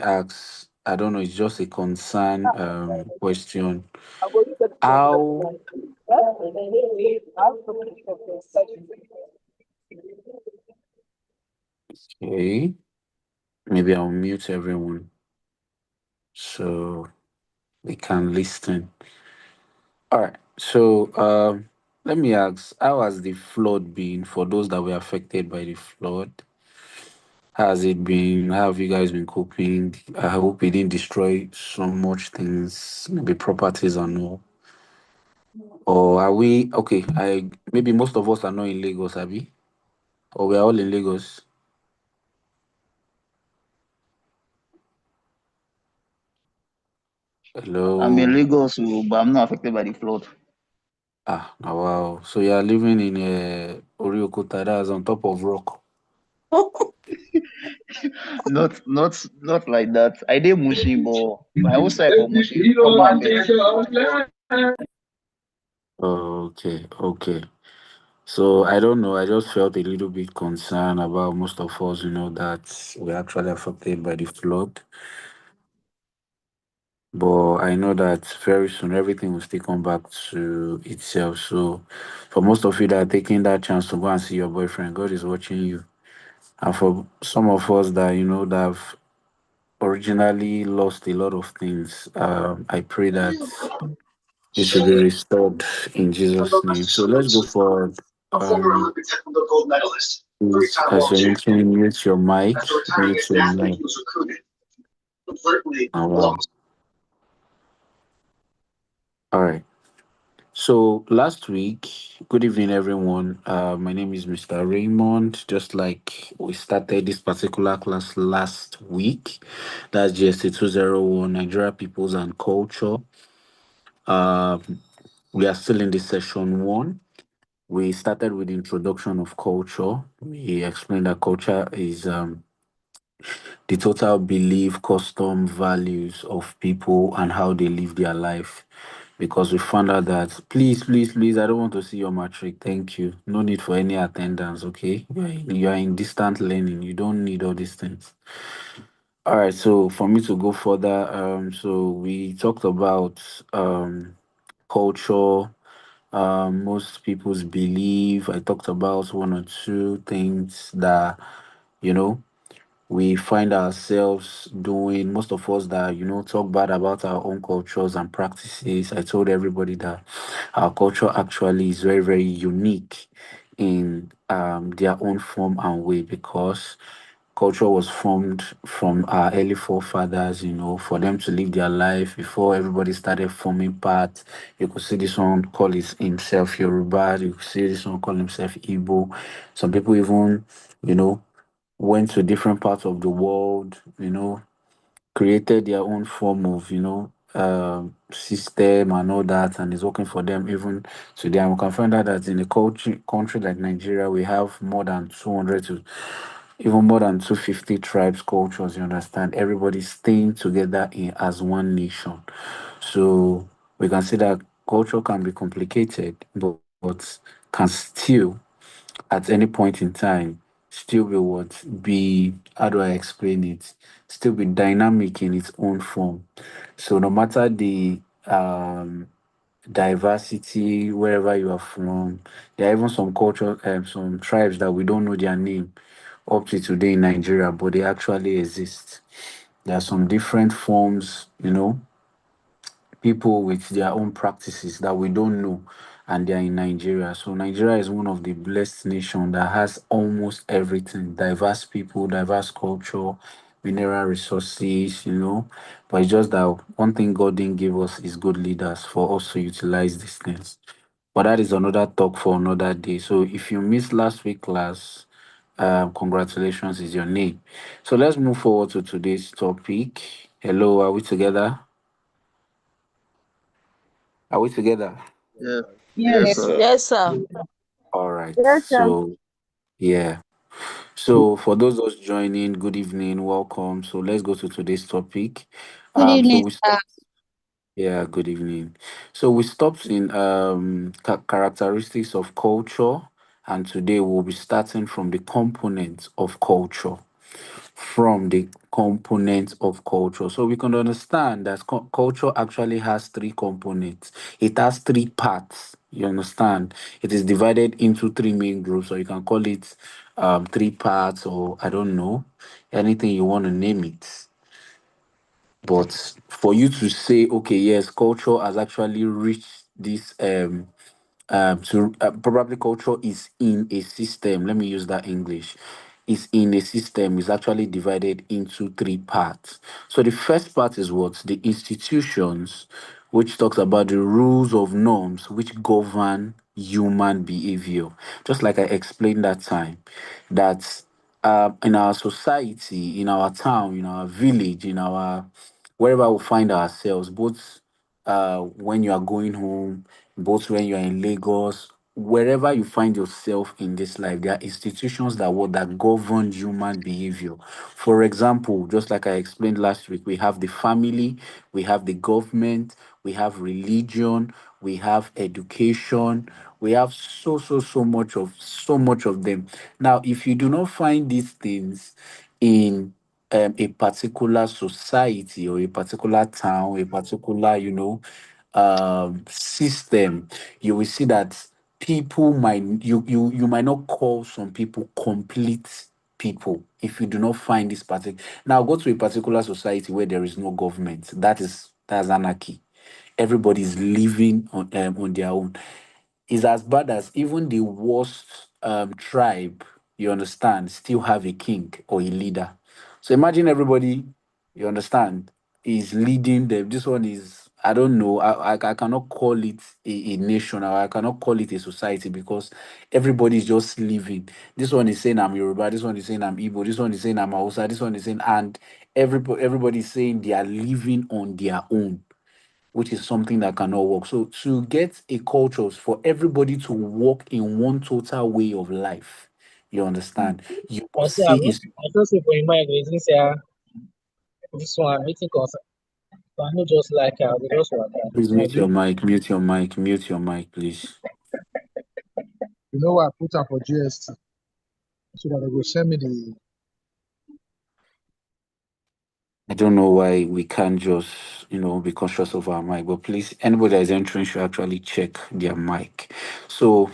ask, I don't know, it's just a concern question. How okay, maybe I'll mute everyone so they can listen. All right. So let me ask, how has the flood been for those that were affected by the flood? How has it been? How have you guys been coping? I hope it didn't destroy so much things, maybe properties and all. Or are we okay? I maybe most of us are not in Lagos, Abby, or we are all in Lagos. I'm in Hello. Lagos, oh, but I'm not affected by the flood. Wow. So you are living in Oriokota, that's on top of rock. Not like that. I did Mushin, but my own side for Mushin, Oban Belt. Okay, okay. So I don't know. I just felt a little bit concerned about most of us, that we're actually affected by the flood. But I know that very soon everything will still come back to itself. So for most of you that are taking that chance to go and see your boyfriend, God is watching you. And for some of us that that have originally lost a lot of things, I pray that it will be restored in Jesus' name. So let's go forward. Um, please, as you're entering, mute your mic. Mute your mic. Oh, wow. All right. So last week, good evening, everyone. My name is Mr. Raymond. Just like we started this particular class last week, that's GST 201 Nigeria Peoples and Culture. We are still in the session one. We started with the introduction of culture. We explained that culture is the total belief, custom, values of people and how they live their life. Because we found out that please, I don't want to see your matric. Thank you. No need for any attendance. Okay, you are in distant learning. You don't need all these things. All right. So for me to go further, so we talked about culture, most people's belief. I talked about one or two things that you know we find ourselves doing. Most of us that talk bad about our own cultures and practices. I told everybody that our culture actually is very, very unique in their own form and way, because culture was formed from our early forefathers, for them to live their life before everybody started forming parts. You could see this one call himself Yoruba, you could see this one call himself Igbo. Some people even, you know, went to different parts of the world, created their own form of, system and all that, and it's working for them even today. And we can find out that in a country like Nigeria, we have more than 200 to even more than 250 tribes, cultures, you understand? Everybody staying together as one nation. So we can see that culture can be complicated, but can still at any point in time still be what be how do I explain it, still be dynamic in its own form. So no matter the diversity wherever you are from, there are even some culture some tribes that we don't know their name up to today in Nigeria, but they actually exist. There are some different forms, people with their own practices that we don't know, and they're in Nigeria. So Nigeria is one of the blessed nations that has almost everything: diverse people, diverse culture, mineral resources, But it's just that one thing God didn't give us is good leaders for us to utilize these things. But that is another talk for another day. So if you missed last week class, congratulations is your name. So let's move forward to today's topic. Hello, are we together? Are we together? Yeah. Yes, Yes, sir. sir. Yes, sir. All right. Yes, sir. So, yeah. So, for those just joining, good evening, welcome. So, let's go to today's topic. Good So evening, we sir. stopped. Yeah, good evening. So we stopped in characteristics of culture, and today we'll be starting from the components of culture. from the components of culture. So we can understand that culture actually has three components. It has three parts. You understand? It is divided into three main groups, or you can call it three parts, or I don't know, anything you want to name it. But for you to say, okay, yes, culture has actually reached this to probably culture is in a system. Let me use that English. Is in a system is actually divided into three parts. So the first part is what the institutions, which talks about the rules of norms which govern human behavior. Just like I explained that time, that in our society, in our town, in our village, in our wherever we find ourselves, both when you are going home, both when you are in Lagos, wherever you find yourself in this life, there are institutions that govern human behavior. For example, just like I explained last week, we have the family, we have the government, we have religion, we have education, we have so much of them. Now, if you do not find these things in a particular society or a particular town, a particular, system, you will see that people might you might not call some people complete people if you do not find this particular. Now go to a particular society where there is no government. That's anarchy. Everybody is living on their own. Is as bad as even the worst tribe, you understand, still have a king or a leader. So imagine everybody, you understand, is leading them. This one is, I don't know, I cannot call it a nation, or I cannot call it a society, because everybody is just living. This one is saying I'm Yoruba, this one is saying I'm Igbo, this one is saying I'm Hausa, this one is saying, and everybody is saying they are living on their own, which is something that cannot work. So to get a culture for everybody to walk in one total way of life, you understand, you I must say, see is I don't say for in mind, they say, this one, I think also, but I not just like how they just want that. please I mute your agree. mic, mute your mic, mute your mic, please. You know what? I put am for GST so that they will send me the. I don't know why we can't just, be conscious of our mic, but please, anybody that is entering should actually check their mic. So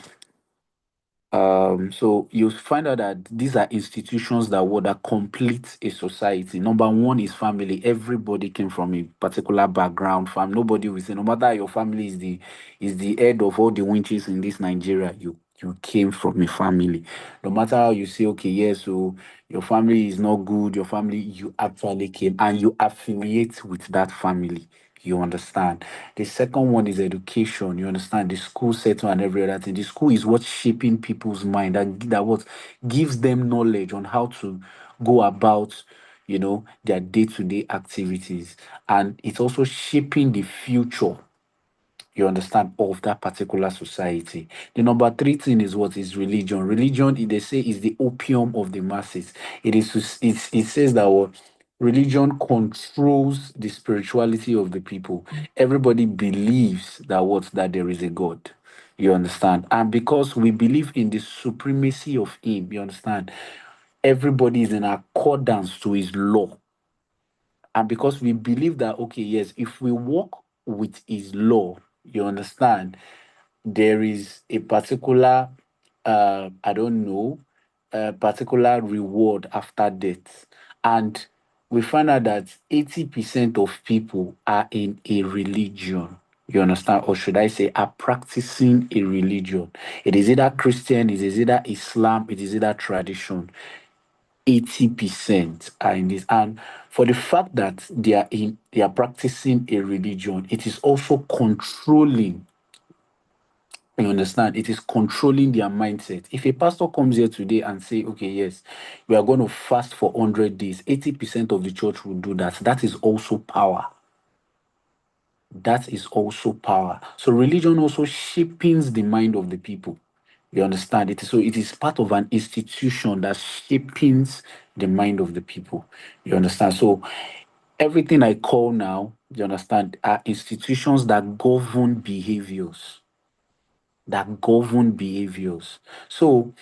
you find out that these are institutions that complete a society. Number one is family. Everybody came from a particular background. Nobody will say, no matter how your family is the head of all the winches in this Nigeria. You came from a family. No matter how you say, okay, yes, so your family is not good. Your family, you actually came and you affiliate with that family. You understand? The second one is education. You understand? The school setting and every other thing. The school is what's shaping people's mind. That what gives them knowledge on how to go about, their day-to-day activities. And it's also shaping the future, you understand, of that particular society. The number three thing is what is religion. Religion, they say, is the opium of the masses. It says that what religion controls the spirituality of the people. Everybody believes that there is a God. You understand? And because we believe in the supremacy of him, you understand, everybody is in accordance to his law. And because we believe that, okay, yes, if we walk with his law, you understand, there is a particular, I don't know, a particular reward after death. And we find out that 80% of people are in a religion. You understand? Or should I say, are practicing a religion. It is either Christian, it is either Islam, it is either tradition. 80% are in this. And for the fact that they are practicing a religion, it is also controlling, you understand, it is controlling their mindset. If a pastor comes here today and say, okay, yes, we are going to fast for 100 days, 80% of the church will do that. That is also power. That is also power. So religion also shapings the mind of the people. You understand it? So it is part of an institution that shapings the mind of the people. You understand? So everything I call now, you understand, are institutions that govern behaviors. That govern behaviors. So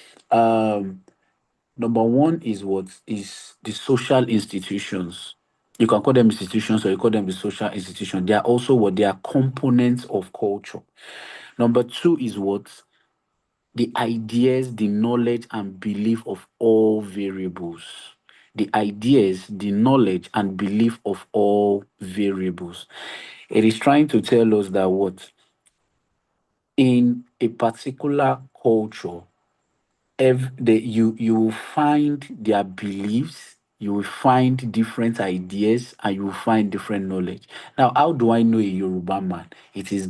Number one is what is the social institutions. You can call them institutions or you call them the social institution. They are also what they are components of culture. Number two is what the ideas, the knowledge, and belief of all variables. The ideas, the knowledge, and belief of all variables. It is trying to tell us that what in a particular culture, you will find their beliefs, you will find different ideas, and you will find different knowledge. Now, how do I know a Yoruba man? It is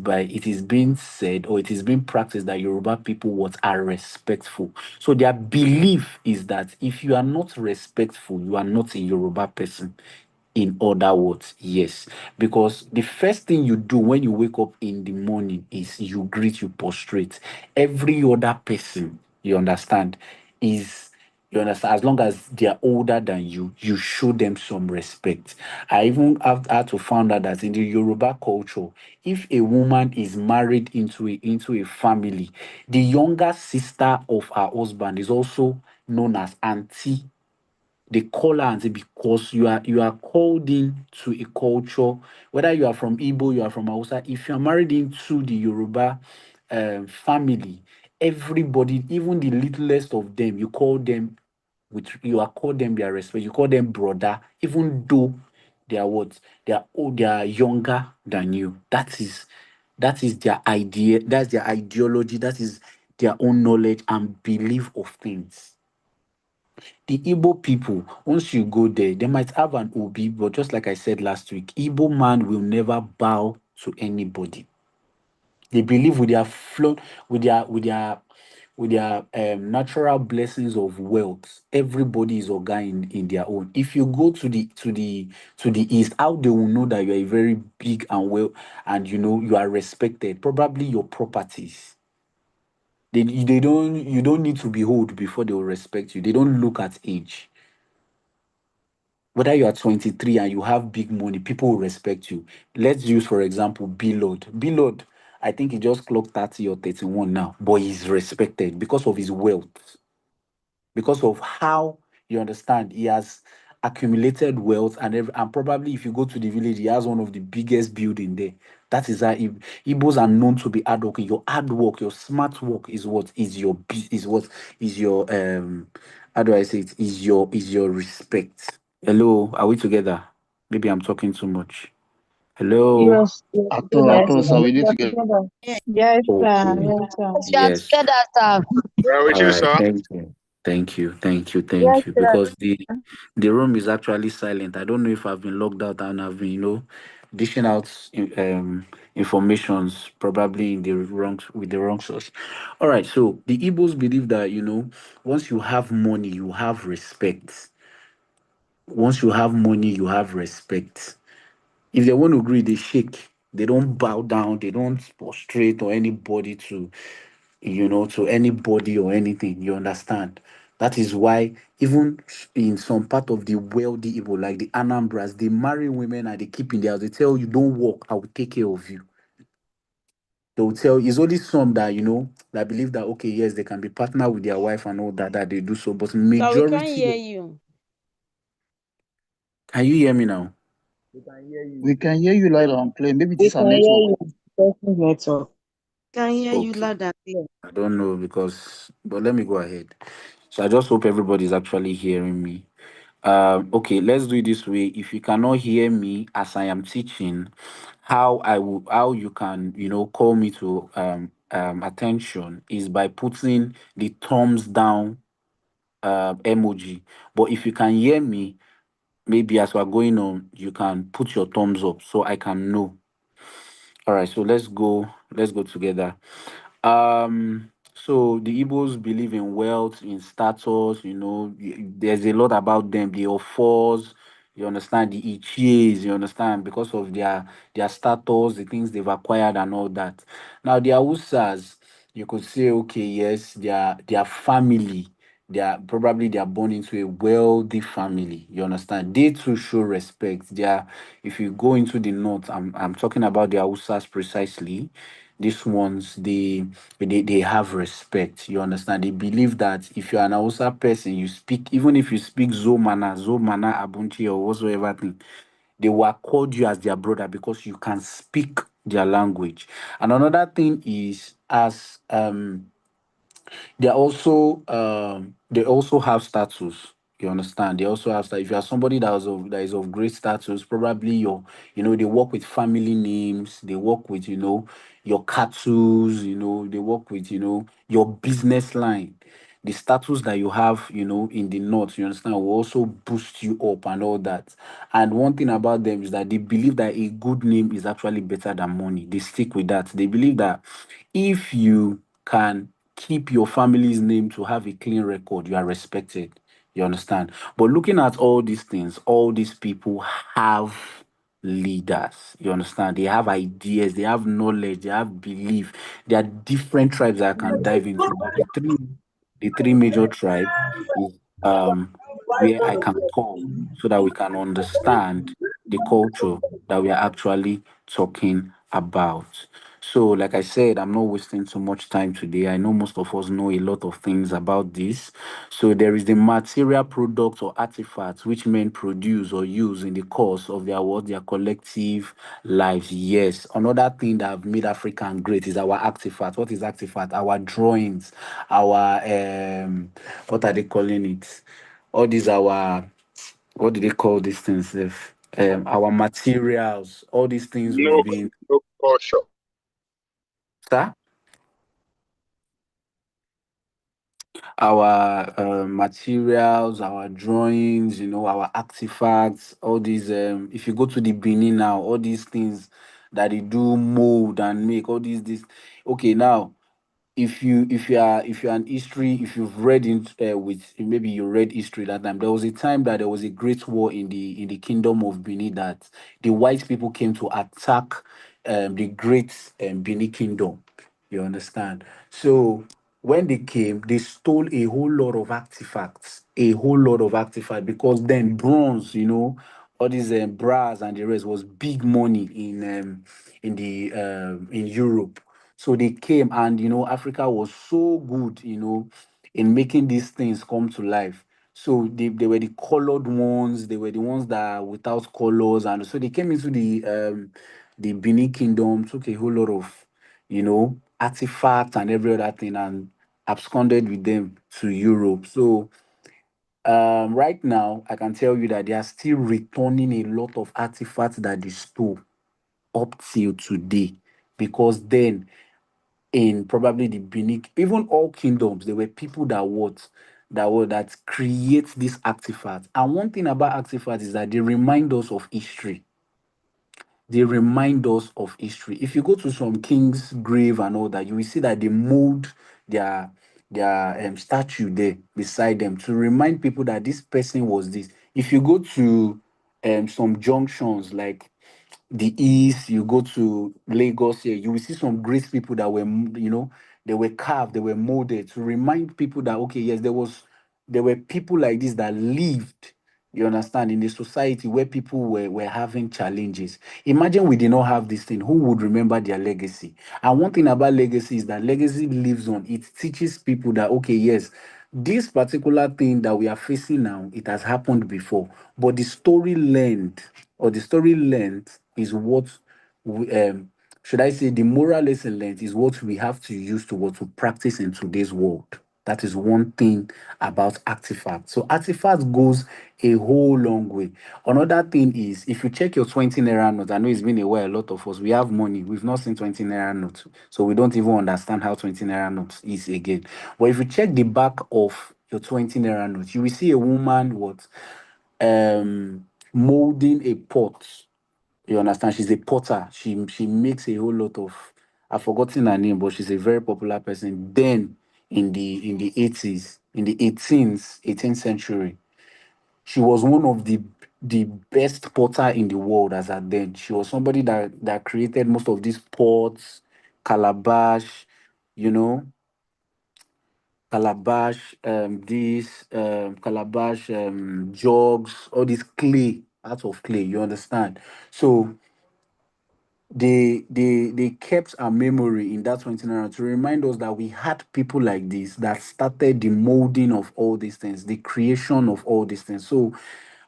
being said or it is being practiced that Yoruba people what are respectful. So their belief is that if you are not respectful, you are not a Yoruba person. In other words, yes. Because the first thing you do when you wake up in the morning is you greet, you prostrate. Every other person, you understand, is you understand, as long as they are older than you show them some respect. I even have had to find out that in the Yoruba culture, if a woman is married into a family, the younger sister of her husband is also known as auntie. They call her auntie because you are called in to a culture, whether you are from Igbo, you are from Hausa. If you are married into the Yoruba family, everybody, even the littlest of them, you are called them their respect. You call them brother, even though they are what they are old, they are younger than you. That is their idea. That's their ideology. That is their own knowledge and belief of things. The Igbo people, once you go there, they might have an Obi, but just like I said last week, Igbo man will never bow to anybody. They believe with their flow, with their natural blessings of wealth, everybody is organ in their own. If you go to the east, how they will know that you are a very big and well and you are respected? Probably your properties. They don't you don't need to be old before they will respect you. They don't look at age. Whether you are 23 and you have big money, people will respect you. Let's use, for example, Bilod. Bilod, I think he just clocked 30 or 31 now, but he's respected because of his wealth, because of how you understand he has accumulated wealth and probably if you go to the village, he has one of the biggest building there. That is how Igbos are known to be hardworking. Your hard work, your smart work is what is your is what is your how do I say it? Is your respect. Hello, are we together? Maybe I'm talking too much. Hello. Yes, yes, At yes, all, sir. sir, we need Yes, to get. sir. Yeah. Yes, sir. Okay. Yes, sir. Yes, we are Yes. together, sir. We're with All you, right. sir. Thank you. Thank you. Thank you. Yes, Thank you. sir. Because the room is actually silent. I don't know if I've been locked out and I've been, dishing out informations probably in the wrong with the wrong source. All right. So the Igbos believe that once you have money, you have respect. Once you have money, you have respect. If they want to agree, they shake. They don't bow down. They don't prostrate or anybody to anybody or anything. You understand? That is why even in some part of the wealthy Igbo, like the Anambras, they marry women and they keep in their house. They tell you, don't work, I will take care of you. They will tell it's only some that believe that okay, yes, they can be partner with their wife and all that they do so, but So we can't majority hear you. can you hear me now? We can hear you loud and clear. Maybe it We is our can hear network. you. Person's network. Can hear you Okay. loud and clear. I don't know but let me go ahead. So I just hope everybody's actually hearing me. Okay, let's do it this way. If you cannot hear me as I am teaching, how you can call me to attention is by putting the thumbs down emoji. But if you can hear me, maybe as we're going on, you can put your thumbs up so I can know. All right, so let's go together. So the Igbos believe in wealth, in status, there's a lot about them. The Ofors, you understand, the Ichies, you understand, because of their status, the things they've acquired and all that. Now the Awusas, you could say, okay, yes, their family, they are born into a wealthy family. You understand? They too show respect. They are, if you go into the north, I'm talking about the Hausas precisely. These ones, they have respect. You understand? They believe that if you're an Hausa person, you speak, even if you speak Zomana, Abunchi, or whatsoever thing, they will accord you as their brother because you can speak their language. And another thing is, as they also have status. You understand? They also have status. If you are somebody that is of great status, probably they work with family names, they work with your cattle, they work with your business line. The status that you have, in the north, you understand, will also boost you up and all that. And one thing about them is that they believe that a good name is actually better than money. They stick with that. They believe that if you can keep your family's name to have a clean record, you are respected. You understand? But looking at all these things, all these people have leaders. You understand? They have ideas, they have knowledge, they have belief. There are different tribes that I can dive into, but the three major tribe is where I can come so that we can understand the culture that we are actually talking about. So, like I said, I'm not wasting too much time today. I know most of us know a lot of things about this. So, there is the material products or artifacts which men produce or use in the course of their collective lives. Yes, another thing that have made African great is our artifact. What is artifact? Our drawings, our what are they calling it? All these our, what do they call these things? If our materials, all these things we've No, been, no culture. sir, our materials, our drawings, our artifacts, all these. If you go to the Benin now, all these things that they do mold and make, all these this. Okay, now if you're an history, if you've read in with maybe you read history that time, there was a time that there was a great war in the kingdom of Benin, that the white people came to attack the great Benin kingdom. You understand? So when they came, they stole a whole lot of artifacts, because then bronze, all these brass and the rest was big money in Europe. So they came, and Africa was so good, in making these things come to life. So they were the colored ones, they were the ones that are without colors, and so they came into the Benin Kingdom, took a whole lot of artifacts and every other thing, and absconded with them to Europe. So right now, I can tell you that they are still returning a lot of artifacts that they stole up till today, because then in probably the Benin, even all kingdoms, there were people that create these artifacts. And one thing about artifacts is that they remind us of history. They remind us of history. If you go to some king's grave and all that, you will see that they mold their statue there beside them to remind people that this person was this. If you go to some junctions like the east, you go to Lagos here, you will see some great people that were, they were carved, they were molded to remind people that, okay, yes, there were people like this that lived, you understand, in a society where people were having challenges. Imagine we did not have this thing. Who would remember their legacy? And one thing about legacy is that legacy lives on. It teaches people that, okay, yes, this particular thing that we are facing now, it has happened before. But the story learned is what we, should I say, the moral lesson learned is what we have to use to practice in today's world. That is one thing about artifacts. So artifacts goes a whole long way. Another thing is, if you check your 20 naira note, I know it's been a while, a lot of us, we have money. We've not seen 20 naira note. So we don't even understand how 20 naira note is again. But if you check the back of your 20 naira note, you will see a woman molding a pot. You understand? She's a potter. She makes a whole lot of, I've forgotten her name, but she's a very popular person. Then in the 80s, in the 18th century, she was one of the best potter in the world as at then. She was somebody that created most of these pots, calabash, you know, calabash, calabash, jugs, all this clay, out of clay. You understand? So they kept our memory in that 29 to remind us that we had people like this that started the molding of all these things, the creation of all these things. So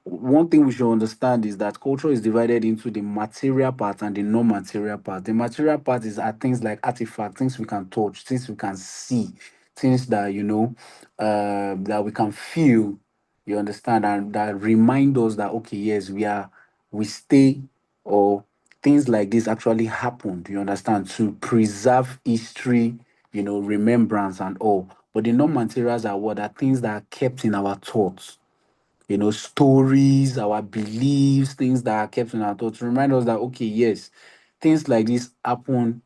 one thing we should understand is that culture is divided into the material part and the non-material part. The material part is are things like artifacts, things we can touch, things we can see, things that that we can feel. You understand, and that remind us that okay, yes, we stay, or things like this actually happened. You understand, to preserve history, remembrance and all. But the non-materials are what are things that are kept in our thoughts, stories, our beliefs, things that are kept in our thoughts to remind us that, okay, yes, things like this happen,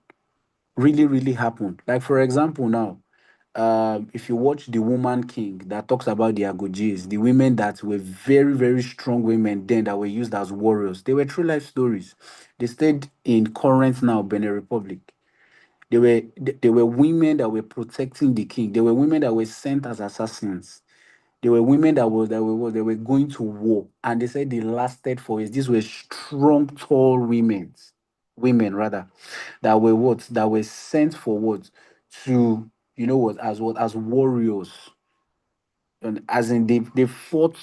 really, really happen. Like, for example, now, if you watch The Woman King, that talks about the Agojis, the women that were very, very strong women then that were used as warriors, they were true life stories. They stayed in current now Benin Republic. They were women that were protecting the king. They were women that were sent as assassins. There were women that were going to war, and they said they lasted for years. These were strong, tall women rather, that were that were sent for what, to as warriors, and as in they fought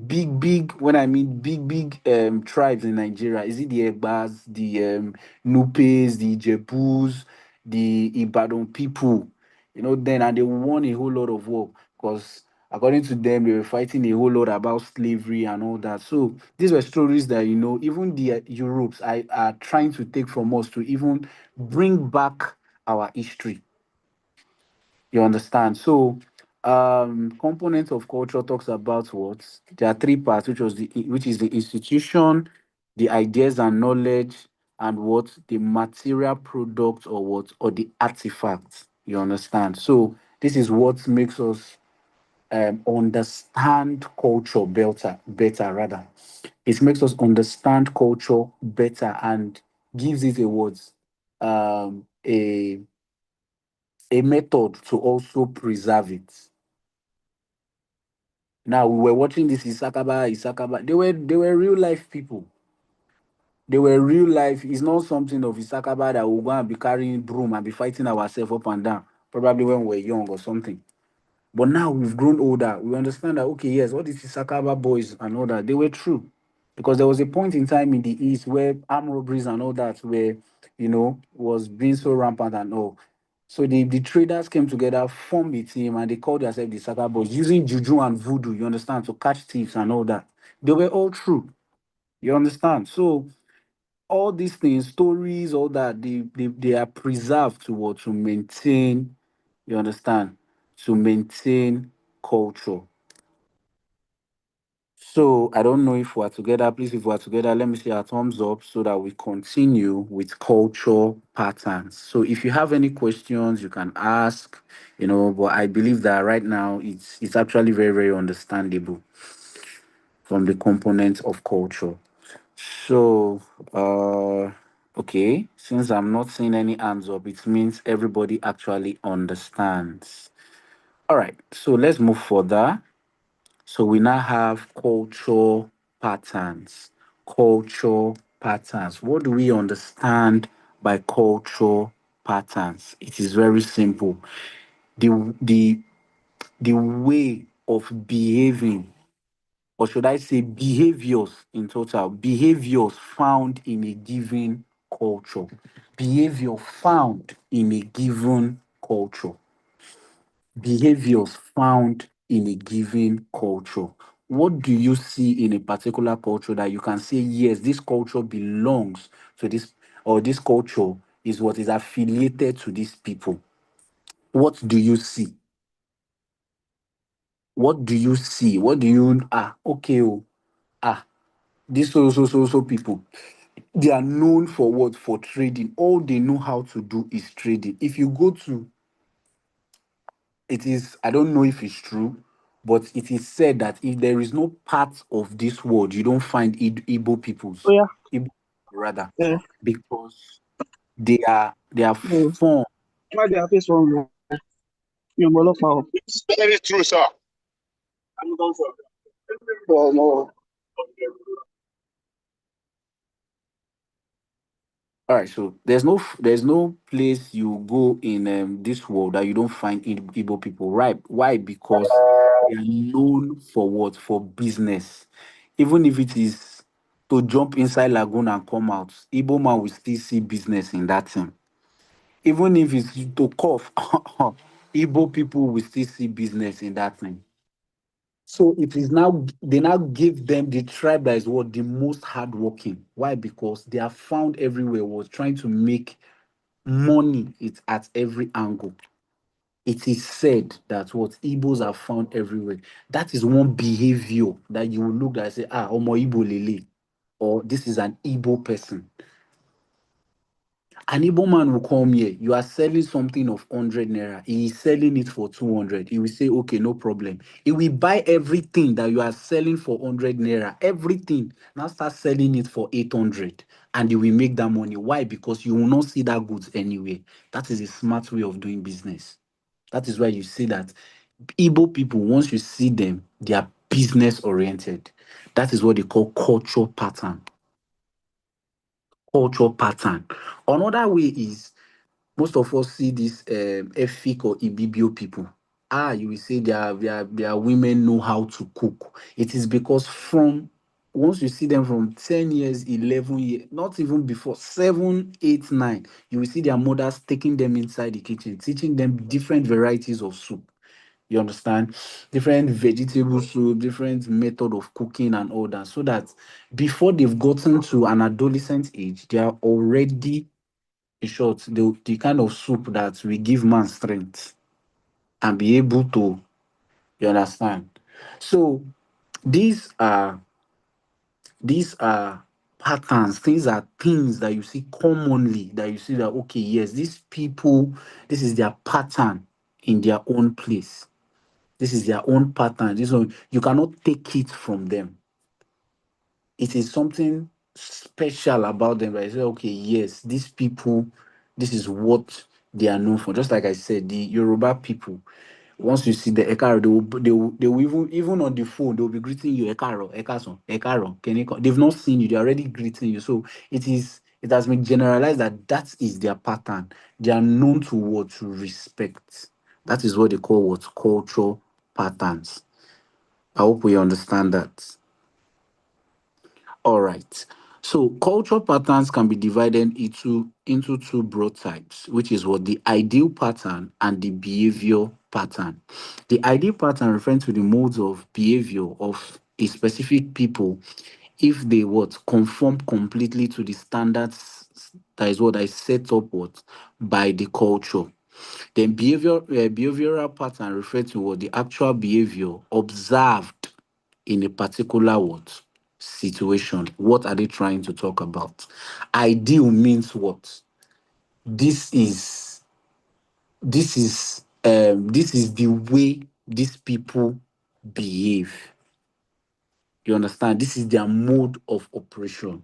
big, when I mean big tribes in Nigeria. Is it the Egbas, the Nupes, the Jebus, the Ibadan people? Then, and they won a whole lot of war because according to them they were fighting a whole lot about slavery and all that. So these were stories that even the Europes are trying to take from us to even bring back our history. You understand? So, components of culture talks about what? There are three parts, which is the institution, the ideas and knowledge, and what the material product, or what, or the artifacts. You understand? So this is what makes us understand culture better rather. It makes us understand culture better and gives it a method to also preserve it. Now we were watching this Isakaba. They were real life people. They were real life. It's not something of Isakaba that we'll go and be carrying broom and be fighting ourselves up and down. Probably when we're young or something. But now we've grown older. We understand that okay, yes, all these Isakaba boys and all that, they were true. Because there was a point in time in the East where armed robberies and all that were, was being so rampant and all. So the traders came together, formed a team, and they called themselves the Saka Boys, using juju and voodoo, you understand, to catch thieves and all that. They were all true. You understand? So all these things, stories, all that, they are preserved to maintain, you understand, to maintain culture. So I don't know if we're together. Please, if we're together, let me see our thumbs up so that we continue with culture patterns. So if you have any questions, you can ask, but I believe that right now it's actually very, very understandable from the components of culture. So okay, since I'm not seeing any hands up, it means everybody actually understands. All right, so let's move further. So we now have culture patterns. Culture patterns. What do we understand by culture patterns? It is very simple. The the the way of behaving, or should I say behaviors in total, behaviors found in a given culture. Behavior found in a given culture. Behaviors found in a given culture. What do you see in a particular culture that you can say, yes, this culture belongs to this, or this culture is what is affiliated to these people? What do you see? What do you see? What do you, okay, these so people, they are known for what? For trading. All they know how to do is trading. If you go to, it is, I don't know if it's true, but it is said that if there is no part of this world you don't find Igbo Oh peoples, yeah. Igbo rather, Yeah. because they are Mm. formed. Why they are face one? You will look for. Very true, sir. Well, no. All right, so there's no place you go in this world that you don't find Igbo people, right? Why? Because they are known for what? For business. Even if it is to jump inside lagoon and come out, Igbo man will still see business in that thing. Even if it's to cough, Igbo people will still see business in that thing. So it is now they now give them the tribe that is what the most hardworking. Why? Because they are found everywhere. Was trying to make money. It's at every angle. It is said that what Igbos are found everywhere. That is one behavior that you will look at and say, Omo Igbo lele, or this is an Igbo person. An Igbo man will come here. You are selling something of 100 naira. He is selling it for 200. He will say, okay, no problem. He will buy everything that you are selling for 100 naira. Everything. Now start selling it for 800. And you will make that money. Why? Because you will not see that goods anywhere. That is a smart way of doing business. That is why you see that Igbo people, once you see them, they are business oriented. That is what they call culture pattern. Culture pattern. Another way is most of us see this Efik or Ibibio people. You will say their women know how to cook. It is because from once you see them from 10 years, 11 years, not even before, 7, 8, 9, you will see their mothers taking them inside the kitchen, teaching them different varieties of soup. You understand? Different vegetable soup, different method of cooking and all that. So that before they've gotten to an adolescent age, they are already, in short, the kind of soup that will give man strength and be able to, you understand? So these are these are patterns, things are things that you see commonly, that you see that okay, yes, these people, this is their pattern in their own place. This is their own pattern. This one, you cannot take it from them. It is something special about them. I say, okay, yes, these people, this is what they are known for. Just like I said, the Yoruba people, once you see the Ekaro, they will even on the phone, they will be greeting you, Ekaro, Ekason, Ekaro, Keniko. They've not seen you, they're already greeting you. So it has been generalized that that is their pattern. They are known to what? To respect. That is what they call what? Culture patterns. I hope we understand that. All right. So cultural patterns can be divided into two broad types, which is what the ideal pattern and the behavior pattern. The ideal pattern referring to the modes of behavior of a specific people if they what conform completely to the standards that is what I set up what by the culture. Then behavioral pattern refer to what the actual behavior observed in a particular what situation. What are they trying to talk about? Ideal means what? This is this is the way these people behave. You understand? This is their mode of operation.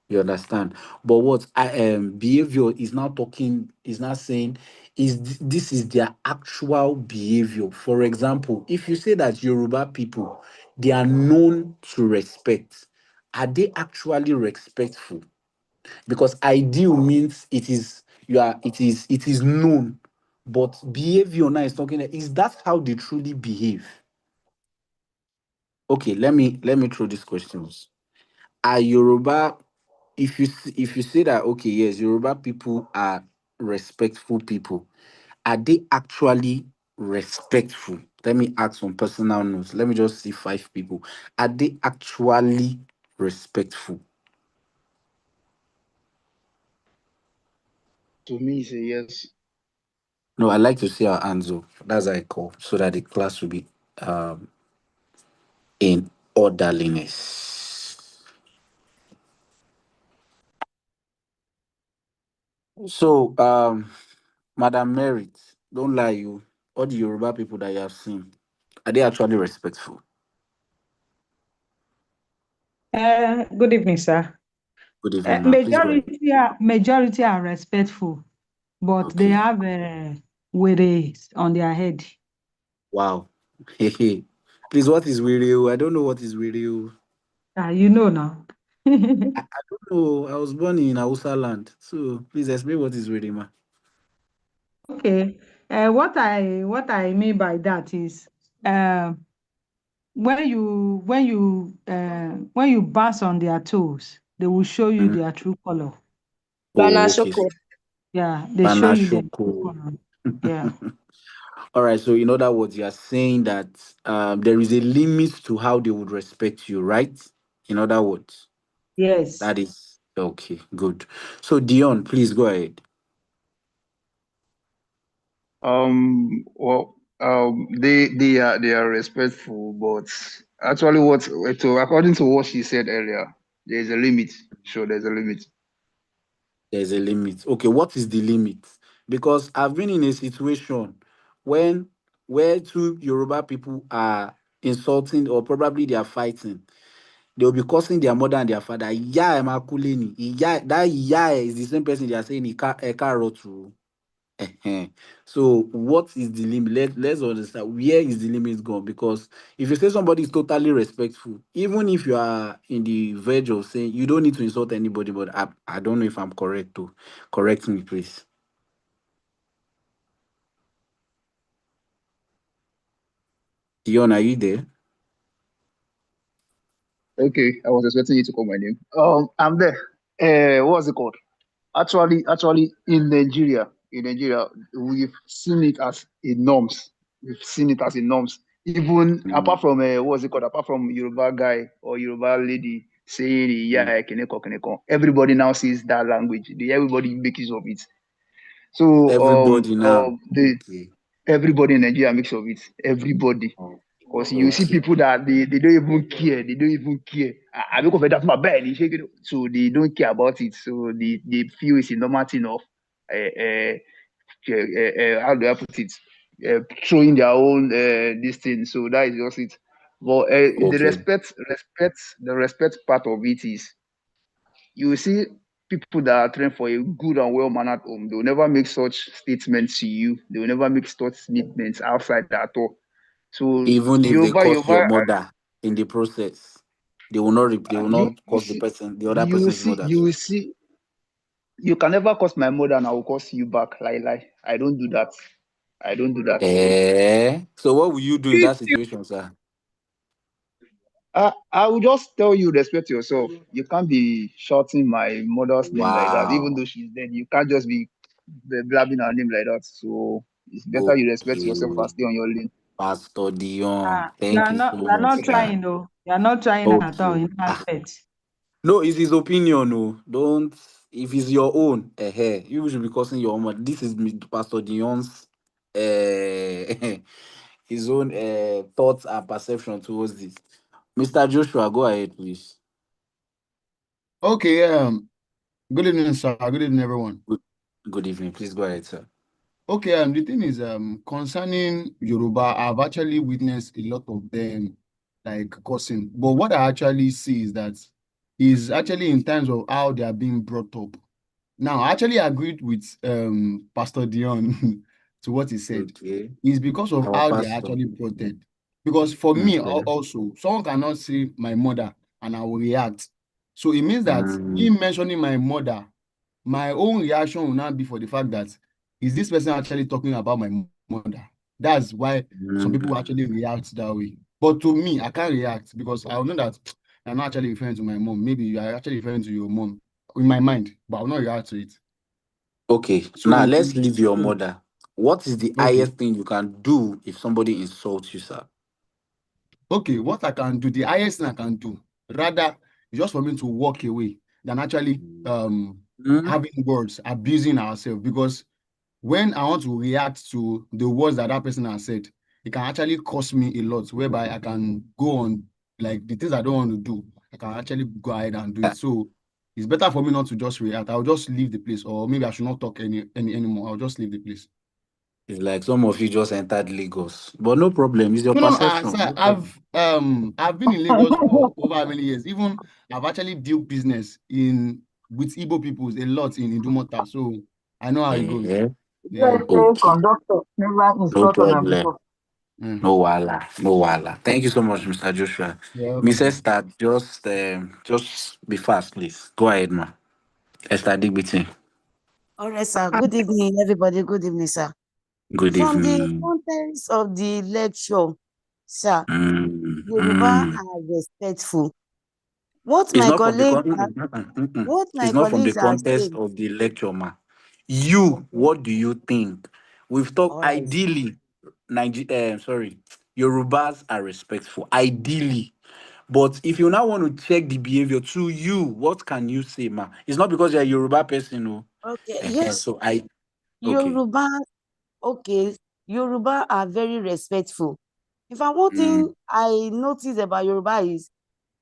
You understand? But what I behavior is now talking is now saying this is their actual behavior. For example, if you say that Yoruba people they are known to respect, are they actually respectful? Because ideal means it is known, but behavior now is talking is that how they truly behave? Okay, let me throw these questions. Are Yoruba, if you say that okay, yes, Yoruba people are respectful people, are they actually respectful? Let me ask some personal notes. Let me just see 5 people. Are they actually respectful? To me, say yes. No, I like to see our hands up. That's how I call so that the class will be um in orderliness. So Madam Merit, don't lie you. All the Yoruba people that you have seen, are they actually respectful? Good evening, sir. Good evening, ma'am. Please go ahead. Majority are respectful, but they Okay. have on their head. Wow. Please, what is Wireo? I don't know what is Wireo. You know now. I don't know. I was born in Hausa land. So please explain what is Wireo, ma. Okay. What I mean by that is when you bounce on their toes, they will show you Mm. their true color. Bana Oh, okay. Shoko. Yeah, they show you their true Banashoko. color. Yeah. All right. So, in other words, you are saying that there is a limit to how they would respect you, right? In other words, Yes. that is okay. Good. So, Dion, please go ahead. Well, they are respectful, but actually, according to what she said earlier, there is a limit. Sure, there's a limit. There's a limit. Okay, what is the limit? Because I've been in a situation when where two Yoruba people are insulting or probably they are fighting. They'll be cursing their mother and their father. Yeah, Makuleni. Yeah, that yeah is the same person they are saying Eka Rotu. So what is the limit? Let's understand where is the limit gone? Because if you say somebody is totally respectful, even if you are in the verge of saying you don't need to insult anybody, but I don't know if I'm correct to correct me, please. Dion, are you there? Okay, I was expecting you to call my name. I'm there. What's it called? Actually, in Nigeria, we've seen it as a norms. We've seen it as a norms. Even Mm, apart from what's it called? Apart from Yoruba guy or Yoruba lady saying mm. yeah, keneko keneko, everybody now sees that language. Everybody makes use of it. So Everybody now. the Okay. everybody in Nigeria makes use of it. Everybody. Oh, Because you see okay. people that they don't even care. They don't even care. I don't confess that's my bad. So they don't care about it. So they feel it's a normal thing of how do I put it? Throwing their own this thing. So that is just it. But the Okay. the respect part of it is you see people that are trained for a good and well mannered home. They will never make such statements to you. They will never make such statements outside at all. So Even if they curse Yoruba, your mother in the process, they will you not curse the other you person's see mother you too. will see you can never curse my mother and I will curse you back. Lie. I don't do that. I don't do that. So what will you do in that situation, sir? I will just tell you respect yourself. You can't be shouting my mother's name like that, even though Wow. she's dead. You can't just be blabbing her name like that. So it's better you respect yourself and Okay. stay on your lane. Pastor Dion, You thank are you not so you are much, not sir. trying though. You are not trying at all Okay. in that aspect. No, it's his opinion. No, don't. If it's your own, you should be cursing your own. This is Pastor Dion's his own thoughts and perception towards this. Mr. Joshua, go ahead, please. Okay, good evening, sir. Good evening, everyone. Good, good evening. Please go ahead, sir. Okay, the thing is, concerning Yoruba, I've actually witnessed a lot of them like cursing. But what I actually see is that is actually in terms of how they are being brought up. Now, I actually agreed with Pastor Dion to what he said. Okay. It's because of Our how they are pastor. actually brought up. Because for me Okay. also, someone cannot see my mother and I will react. So it means that Mm, him mentioning my mother, my own reaction will not be for the fact that is this person actually talking about my mother? That's why some people mm. actually react that way. But to me, I can't react because I know that I'm not actually referring to my mom. Maybe you are actually referring to your mom in my mind, but I'll not react to it. Okay. Now So, let's leave your so mother. What is the okay, highest thing you can do if somebody insults you, sir? okay, what I can do, the highest thing I can do, rather, is just for me to walk away than actually Mm. having words, abusing ourselves. Because when I want to react to the words that that person has said, it can actually cost me a lot, whereby I can go on like the things I don't want to do. I can actually go ahead and do it. So it's better for me not to just react. I'll just leave the place, or maybe I should not talk anymore. I'll just leave the place. It's like some of you just entered Lagos, but no problem. It's your No, perception. sir, No problem. I've been in Lagos for over how many years. Even I've actually dealt business in with Igbo peoples a lot in Idumota, so I know how it goes. Eh, Yeah. Okay, conductor, never no installed on them problem. before. Mm. No wala, no wala. Thank you so much, Mr. Joshua. You're Miss welcome. Esther, just be fast, please. Go ahead, ma. Esther Digbiti. All right, sir. Good evening, everybody. Good evening, sir. Good From the evening. contents of the lecture, sir, Mm, Yoruba mm. are respectful. What It's my not from the colleague, are- what It's my not from the colleagues are context saying. of the lecture, ma. You, Okay. what do you think? We've talked All right. ideally, Yorubas are respectful. Ideally. But if you now want to check the behavior to you, what can you say, ma? It's not because you're a Yoruba person, no. Okay. Yes, So I okay. Yoruba. Okay, Yoruba are very respectful. In fact, one Mm, thing I notice about Yoruba is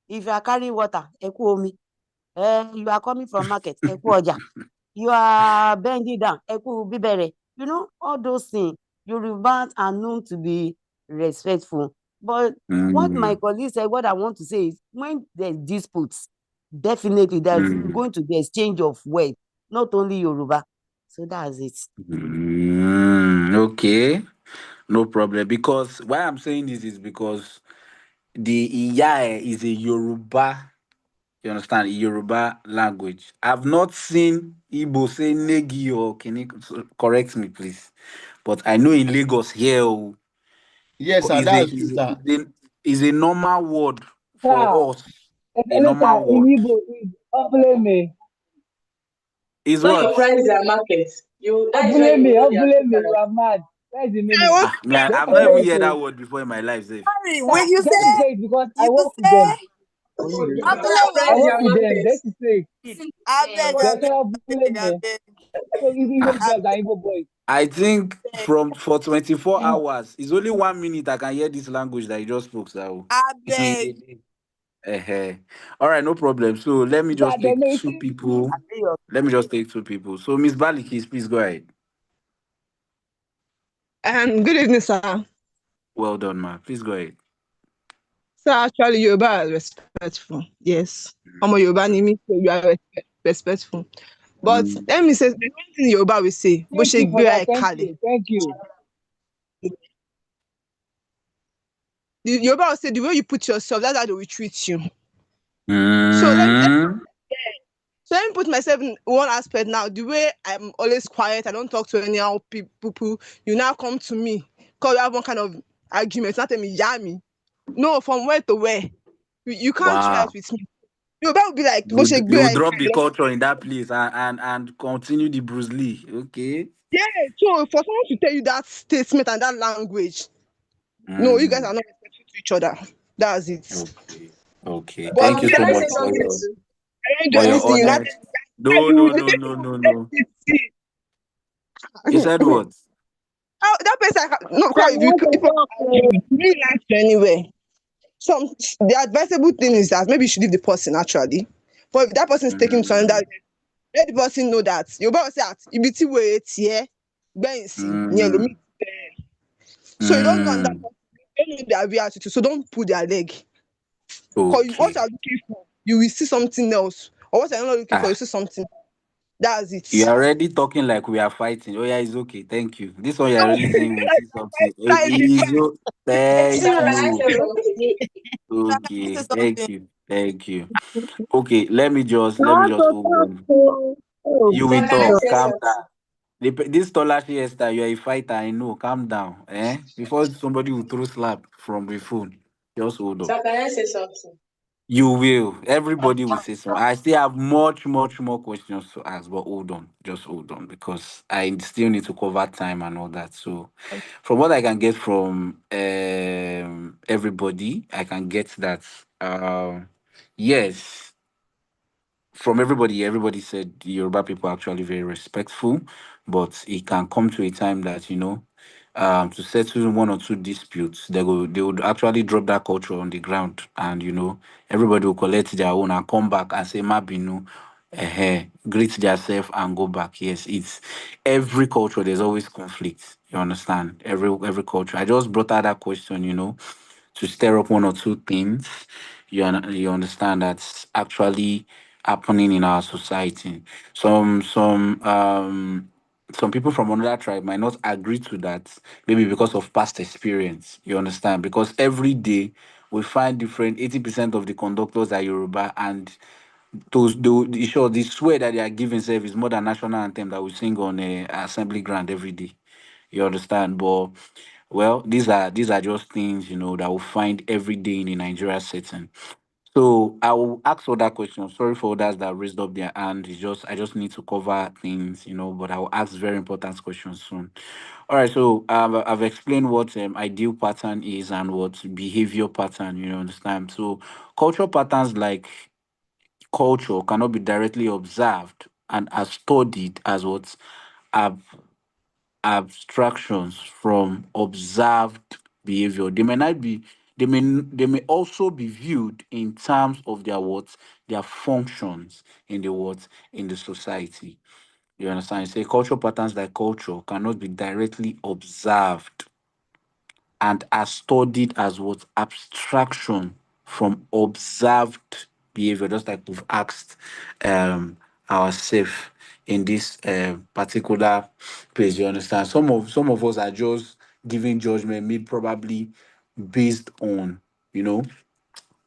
if you are carrying water, ẹ kú omi. You are coming from market, ẹ kú ọjà. You are bending down, ẹ kú bíbẹ̀rẹ̀. You know, all those things. Yorubas are known to be respectful. But what my mm, colleague said, what I want to say is when there's disputes, definitely there's mm, going to be exchange of words, not only Yoruba. So that's it. okay. No problem. Because why I'm saying this is because the Iyae is a Yoruba, you understand, a Yoruba language. I've not seen Igbo say Negi or Kini, so correct me, please. But I know in Lagos here, Yes, sir. is a, That's true, is a, sir. is a normal word Sir, for us. A later normal in word. Igbo is Obuleme. Is When what? your price their market, that is when you know they are Obuleme, better. you are mad. That's the I meaning. want Me, Just I've to not say even it heard to that word before in my life, Zef. sorry, sir, when you just to say say it because I you work with them. say I Price Abelewe, work their with them. market. Just to say abeg, they abeg, say abeg, Obuleme. abeg, So Igbo Ah, girls and Igbo boys. I think abeg, for 24 hours, it's only 1 minute I can hear this language that you just spoke, so. abeg. Eh. All right, no problem. So let me That just they take know two it. people. Abi your Let me just take two people. So Miss Balikis, please go ahead. Good evening, sir. Well done, ma. Please go ahead. Sir, actually, Yoruba are respectful. Yes. I'm a Yoruba, Mm, name so you are respectful. But mm, let me say, the one thing Yoruba will say, bó Thank ṣe you for gbéra that. ẹ̀ Thank kalẹ̀. you. Thank you. The Yoruba will say, the way you put yourself, that's how they will treat you. So mm, let me put myself in one aspect now. The way I'm always quiet, I don't talk to anyhow people. You now come to me, because we have one kind of argument. Not tell me, yummy. No, from where to where? You can't try it wow. with me. Yoruba will be like, bó ṣe You gbéra would ẹ̀ drop the kalẹ̀. culture in that place and continue the Bruce Lee. Okay. Yeah, so for someone to tell you that statement and that language, no, you guys Mm, are not respectful to each other. That's it. okay. Okay. But Thank I'm you Can so telling I you say much from for something your too? I don't do anything. You not honest. No, you no, will no, say no, no, no. You you said what? oh, that person no So because you want to if talk, you really like you anyway. Some the advisable thing is that maybe you should leave the person actually. But if that person is taking to another, Mm, let the person know that you better say that ibi tí wèrè tiẹ̀ gbẹ̀yìn sí ni ẹlòmíì mm, ti bẹ̀rẹ̀. So you don't know on that mm. person, you don't know their real attitude, so don't pull their leg. Because what Okay. you're looking for, you will see something else. Or what you're not looking for, you Ah, see something. That's you it. are already talking like we are fighting. Oh yeah, it's okay. Thank you. This one you're already saying we'll see something. Like the Thank Sarah, can I you. say something? Can I say Okay. Thank something? you. Thank you. Okay. Let me just to hold talk on. to. Oh, You Sir, will can I talk. say Jesus. Calm something? down. This scholarship Esther, you are a fighter. I know. Calm down. Before somebody will throw slap from the phone. Just hold on. Sir, can I say something? You will. Everybody will say so. I still have much, much more questions to ask, but hold on. Just hold on because I still need to cover time and all that. So, from what I can get from everybody, I can get that. Yes, from everybody said the Yoruba people are actually very respectful, but it can come to a time that to settle one or two disputes, they would actually drop that culture on the ground, and everybody will collect their own and come back and say mabinu, greet themselves and go back. Yes, it's every culture. There's always conflict. You understand? Every culture. I just brought out that question, to stir up one or two things. You understand that's actually happening in our society. Some some people from another tribe might not agree to that, maybe because of past experience. You understand? Because every day we find different 80% of the conductors are Yoruba, and those sure the swear that they are giving self is more than national anthem that we sing on a assembly ground every day. You understand? But well, these are just things that we find every day in a Nigeria setting. So I will ask other questions. Sorry for others that raised up their hand. It's just I just need to cover things, but I will ask very important questions soon. All right. So I've explained what ideal pattern is and what behavior pattern. You understand? So cultural patterns like culture cannot be directly observed and are studied as what ab- abstractions from observed behavior. They may not be. They may also be viewed in terms of their functions in the society. You understand? You say cultural patterns like culture cannot be directly observed and are studied as what abstraction from observed behavior, just like we've asked um ourselves in this particular place. You understand? Some of us are just giving judgment, maybe probably based on you know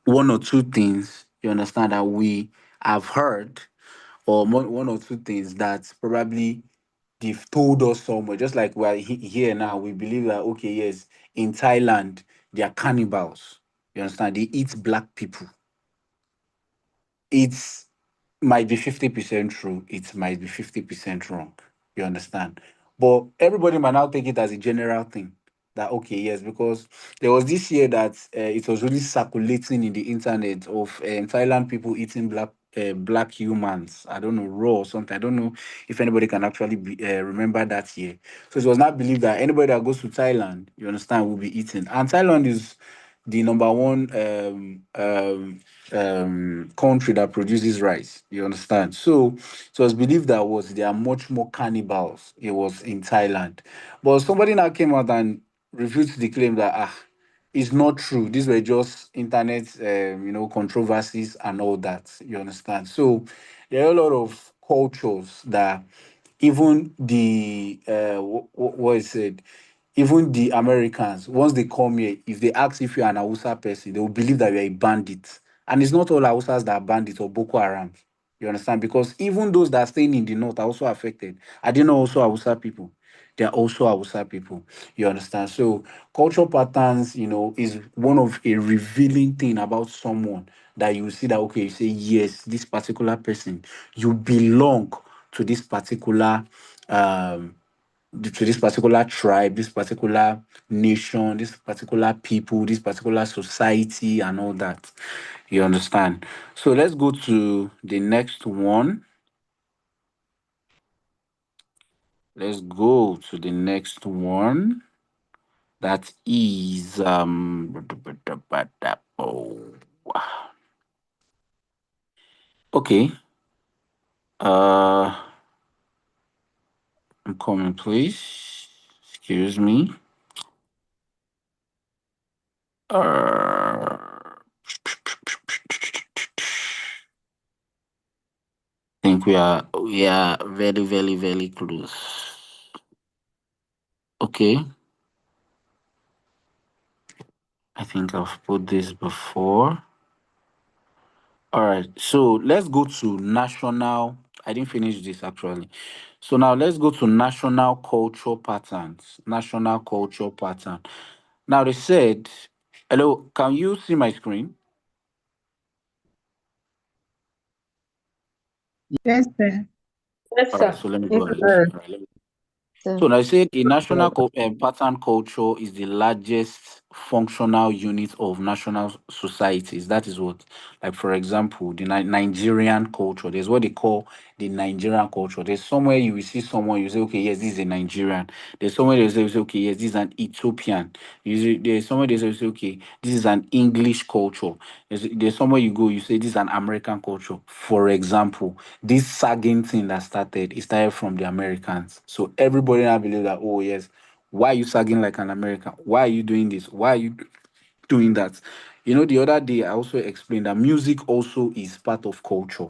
one or two things. You understand that we have heard, or one or two things that probably they've told us somewhere. Just like we're here now, we believe that okay, yes, in Thailand they are cannibals. You understand? They eat black people. It's might be 50% true, it might be 50% wrong. You understand? But everybody might now take it as a general thing that, okay, yes, because there was this year that it was really circulating in the internet of Thailand people eating black humans. I don't know, raw or something. I don't know if anybody can actually remember that year. So it was not believed that anybody that goes to Thailand, you understand, will be eating. And Thailand is the number one country that produces rice. You understand? So it was believed that was there are much more cannibals. It was in Thailand, but somebody now came out and refuted the claim that it's not true. These were just internet, controversies and all that. You understand? So there are a lot of cultures that even the what is it? Even the Americans, once they come here, if they ask if you're an Hausa person, they will believe that you're a bandit. And it's not all Hausas that are bandits or Boko Haram. You understand? Because even those that are staying in the north are also affected. Are they not also Hausa people? They are also Hausa people. You understand? So cultural patterns, is one of a revealing thing about someone that you see that okay, you say, yes, this particular person, you belong to this particular um to this particular tribe, this particular nation, this particular people, this particular society, and all that. You understand? So let's go to the next one. Let's go to the next one. That is oh, okay. Uh I'm coming, please. Excuse me. Think we are very, very, very close. Okay. I think I've put this before. All right. So let's go to national. I didn't finish this actually. So now let's go to national culture patterns. National culture pattern. Now they said, hello, can you see my screen? Yes, sir. Yes, All right. sir. So let me Yes, go ahead. sir. All right. So, So I said a national pattern culture is the largest functional unit of national societies. That is what, like for example, the Nigerian culture. There's what they call the Nigerian culture. There's somewhere you will see someone, you say, okay, yes, this is a Nigerian. There's somewhere you say, okay, yes, this is an Ethiopian. There's somewhere they say, okay, this is an English culture. There's somewhere you go, you say this is an American culture. For example, this sagging thing that started, it started from the Americans. So everybody now believe that, oh yes, why are you sagging like an American? Why are you doing this? Why are you doing that? The other day I also explained that music also is part of culture.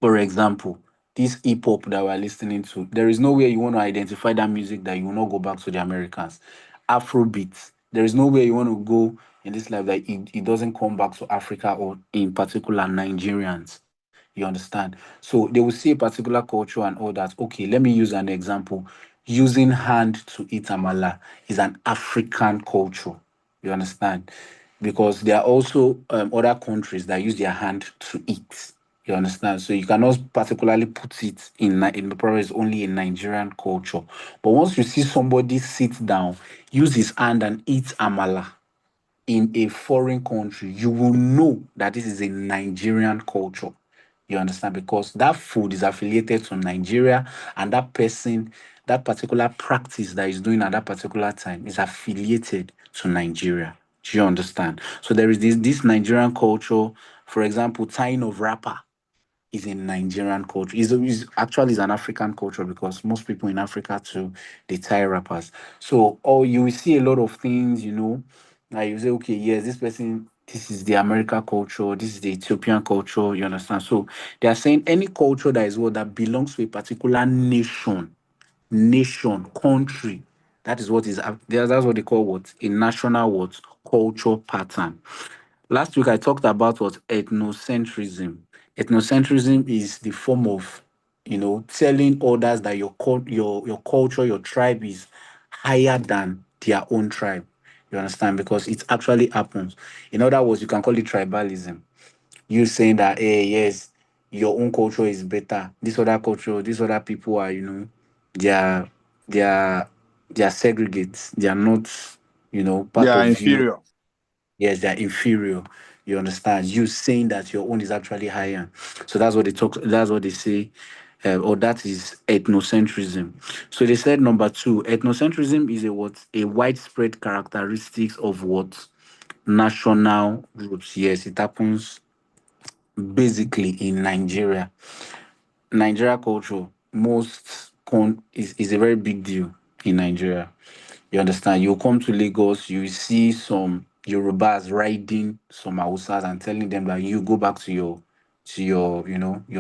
For example, this hip hop that we're listening to, there is nowhere you want to identify that music that you will not go back to the Americans. Afrobeat, there is nowhere you want to go in this life that it doesn't come back to Africa or in particular Nigerians. You understand? So they will see a particular culture and all that. Okay, let me use an example. Using hand to eat amala is an African culture. You understand? Because there are also other countries that use their hand to eat. You understand? So you cannot particularly put it in the province only in Nigerian culture. But once you see somebody sit down, use his hand and eat amala in a foreign country, you will know that this is a Nigerian culture. You understand? Because that food is affiliated to Nigeria, and that person, that particular practice that is doing at that particular time is affiliated to Nigeria. Do you understand? So there is this Nigerian culture, for example, tying of wrapper is in Nigerian culture. Is actually is an African culture because most people in Africa too they tie wrappers. So you will see a lot of things, like you say, okay, yes, this person, this is the American culture, this is the Ethiopian culture, you understand? So they are saying any culture that is what that belongs to a particular nation, country. That is what is that's what they call what a national what culture pattern. Last week I talked about what ethnocentrism. Ethnocentrism is the form of telling others that your culture, your tribe is higher than their own tribe. You understand? Because it actually happens. In other words, you can call it tribalism. You saying that, hey, yes, your own culture is better. This other culture, these other people are, they are they are they are segregates. They are not, They part are of you. inferior. Yes, they are inferior. You understand? You saying that your own is actually higher. So that's what they talk. That's what they say. Or that is ethnocentrism. So they said number two, ethnocentrism is a widespread characteristics of what national groups. Yes, it happens basically in Nigeria. Nigeria culture, is a very big deal in Nigeria. You understand? You come to Lagos, you see some Yorubas riding some Hausas and telling them that you go back to your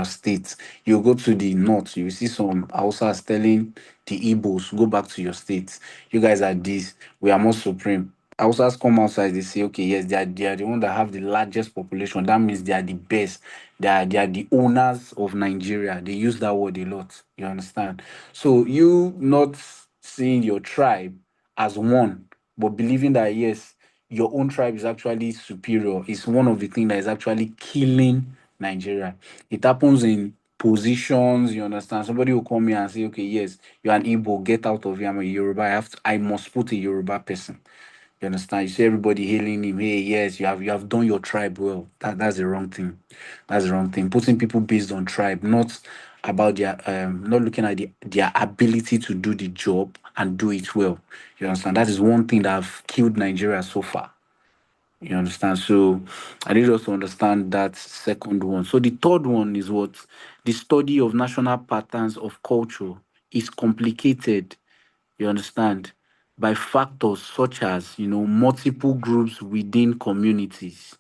state. You go to the north, you see some Hausas telling the Igbos, go back to your state. You guys are this, we are more supreme. Hausas come outside, they say, okay, yes, they are the one that have the largest population. That means they are the best. They are the owners of Nigeria. They use that word a lot. You understand? So you not seeing your tribe as one, but believing that yes, your own tribe is actually superior is one of the things that is actually killing Nigeria. It happens in positions, you understand? Somebody will come here and say, okay, yes, you're an Igbo, get out of here. I'm a Yoruba. I must put a Yoruba person. You understand? You see everybody hailing him. Hey, yes, you have done your tribe well. That's the wrong thing. That's the wrong thing. Putting people based on tribe, not about not looking at their ability to do the job and do it well. You understand? That is one thing that have killed Nigeria so far. You understand? So I need us to understand that second one. So the third one is what the study of national patterns of culture is complicated, you understand, by factors such as multiple groups within communities.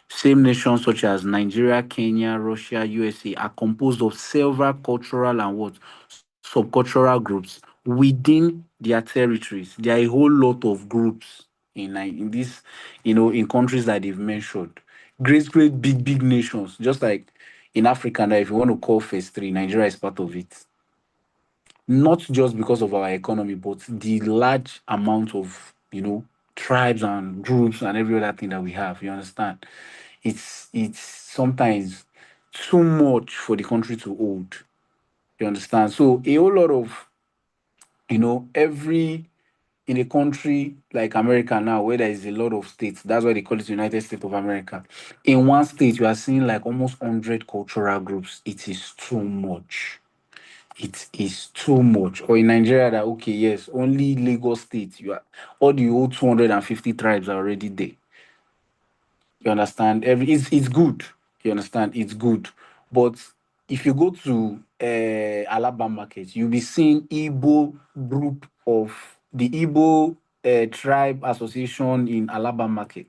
Same nations such as Nigeria, Kenya, Russia, USA are composed of several cultural and what subcultural groups within their territories. There are a whole lot of groups in this, in countries that they've mentioned. Great, big nations. Just like in Africa now, if you want to call phase three, Nigeria is part of it, not just because of our economy, but the large amount of tribes and groups and every other thing that we have. You understand? It's sometimes too much for the country to hold. You understand? So a whole lot of every in a country like America now, where there is a lot of states, that's why they call it United States of America. In one state, you are seeing like almost 100 cultural groups. It is too much. It is too much. Or in Nigeria, that okay, yes, only Lagos State, you are all the whole 250 tribes are already there. You understand? It's good. You understand? It's good. But if you go to Alabama market, you'll be seeing Igbo group of the Igbo tribe association in Alaba Market.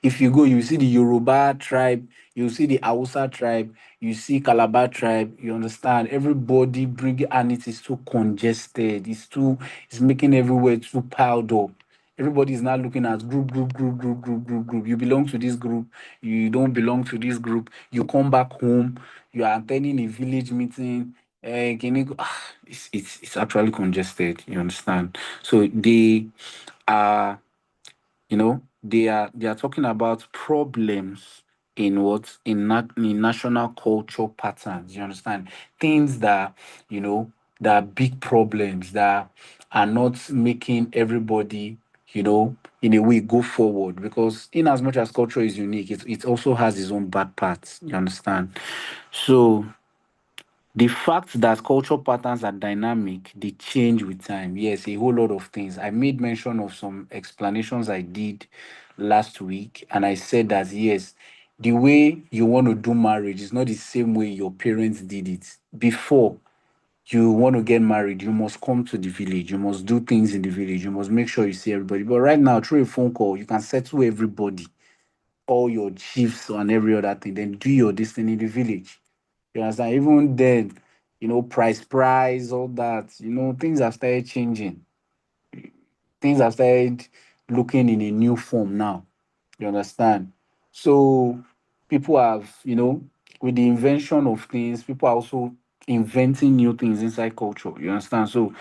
If you go, you see the Yoruba tribe, you see the Hausa tribe, you see Calabar tribe. You understand? Everybody bring, and it is too congested. It's making everywhere too piled up. Everybody is now looking at group. You belong to this group, you don't belong to this group. You come back home, you are attending a village meeting. Can you go? It's actually congested. You understand? So they are, they are talking about problems in in national culture patterns. You understand? Things that, that are big problems that are not making everybody, in a way go forward, because in as much as culture is unique, it also has its own bad parts. You understand? So the fact that culture patterns are dynamic, they change with time. Yes, a whole lot of things. I made mention of some explanations I did last week, and I said that yes, the way you want to do marriage is not the same way your parents did it. Before you want to get married, you must come to the village, you must do things in the village, you must make sure you see everybody. But right now, through a phone call, you can settle everybody, all your chiefs and every other thing, then do your destiny in the village. You understand? Even then, price, all that, things have started changing. Things have started looking in a new form now. You understand? So people have, with the invention of things, people are also inventing new things inside culture. You understand? So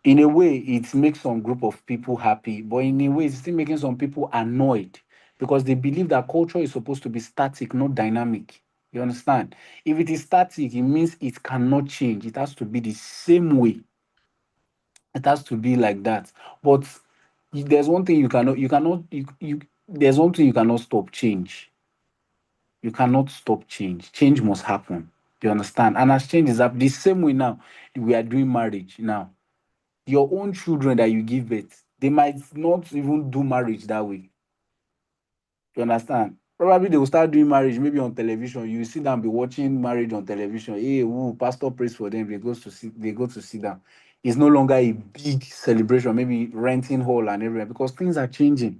in a way, it makes some group of people happy, but in a way, it's still making some people annoyed because they believe that culture is supposed to be static, not dynamic. You understand? If it is static, it means it cannot change. It has to be the same way. It has to be like that. But there's one thing there's one thing you cannot stop: change. You cannot stop change. Change must happen. You understand? And as change is happening, the same way now, we are doing marriage now. Your own children that you give birth, they might not even do marriage that way. You understand? Probably they will start doing marriage maybe on television. You see them be watching marriage on television. Hey, woo, pastor prays for them. They go to sit down. It's no longer a big celebration, maybe renting hall and everywhere, because things are changing.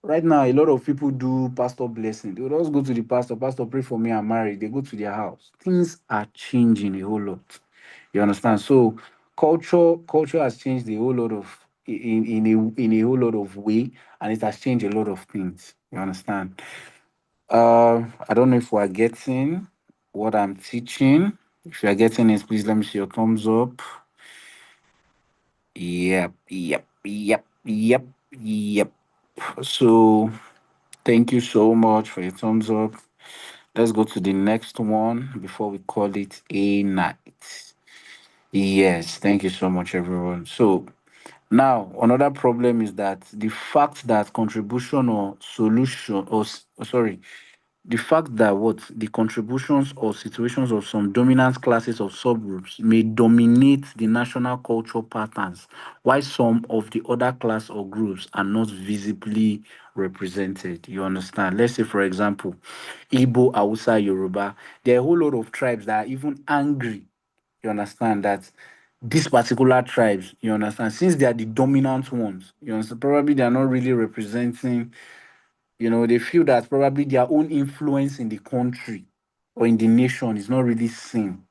Right now, a lot of people do pastor blessing. They will just go to the pastor, pastor, pray for me, I'm married. They go to their house. Things are changing a whole lot. You understand? So culture has changed a whole lot of in a whole lot of way, and it has changed a lot of things. You understand? I don't know if we're getting what I'm teaching. If you're getting it, please let me see your thumbs up. Yep. So thank you so much for your thumbs up. Let's go to the next one before we call it a night. Yes, thank you so much, everyone. So now another problem is that the fact that contribution or solution or sorry, the fact that what the contributions or situations of some dominant classes of subgroups may dominate the national cultural patterns, while some of the other class or groups are not visibly represented. You understand? Let's say, for example, Igbo, Hausa, Yoruba. There are a whole lot of tribes that are even angry. You understand that these particular tribes, you understand, since they are the dominant ones, you understand, probably they are not really representing, they feel that probably their own influence in the country or in the nation is not really seen.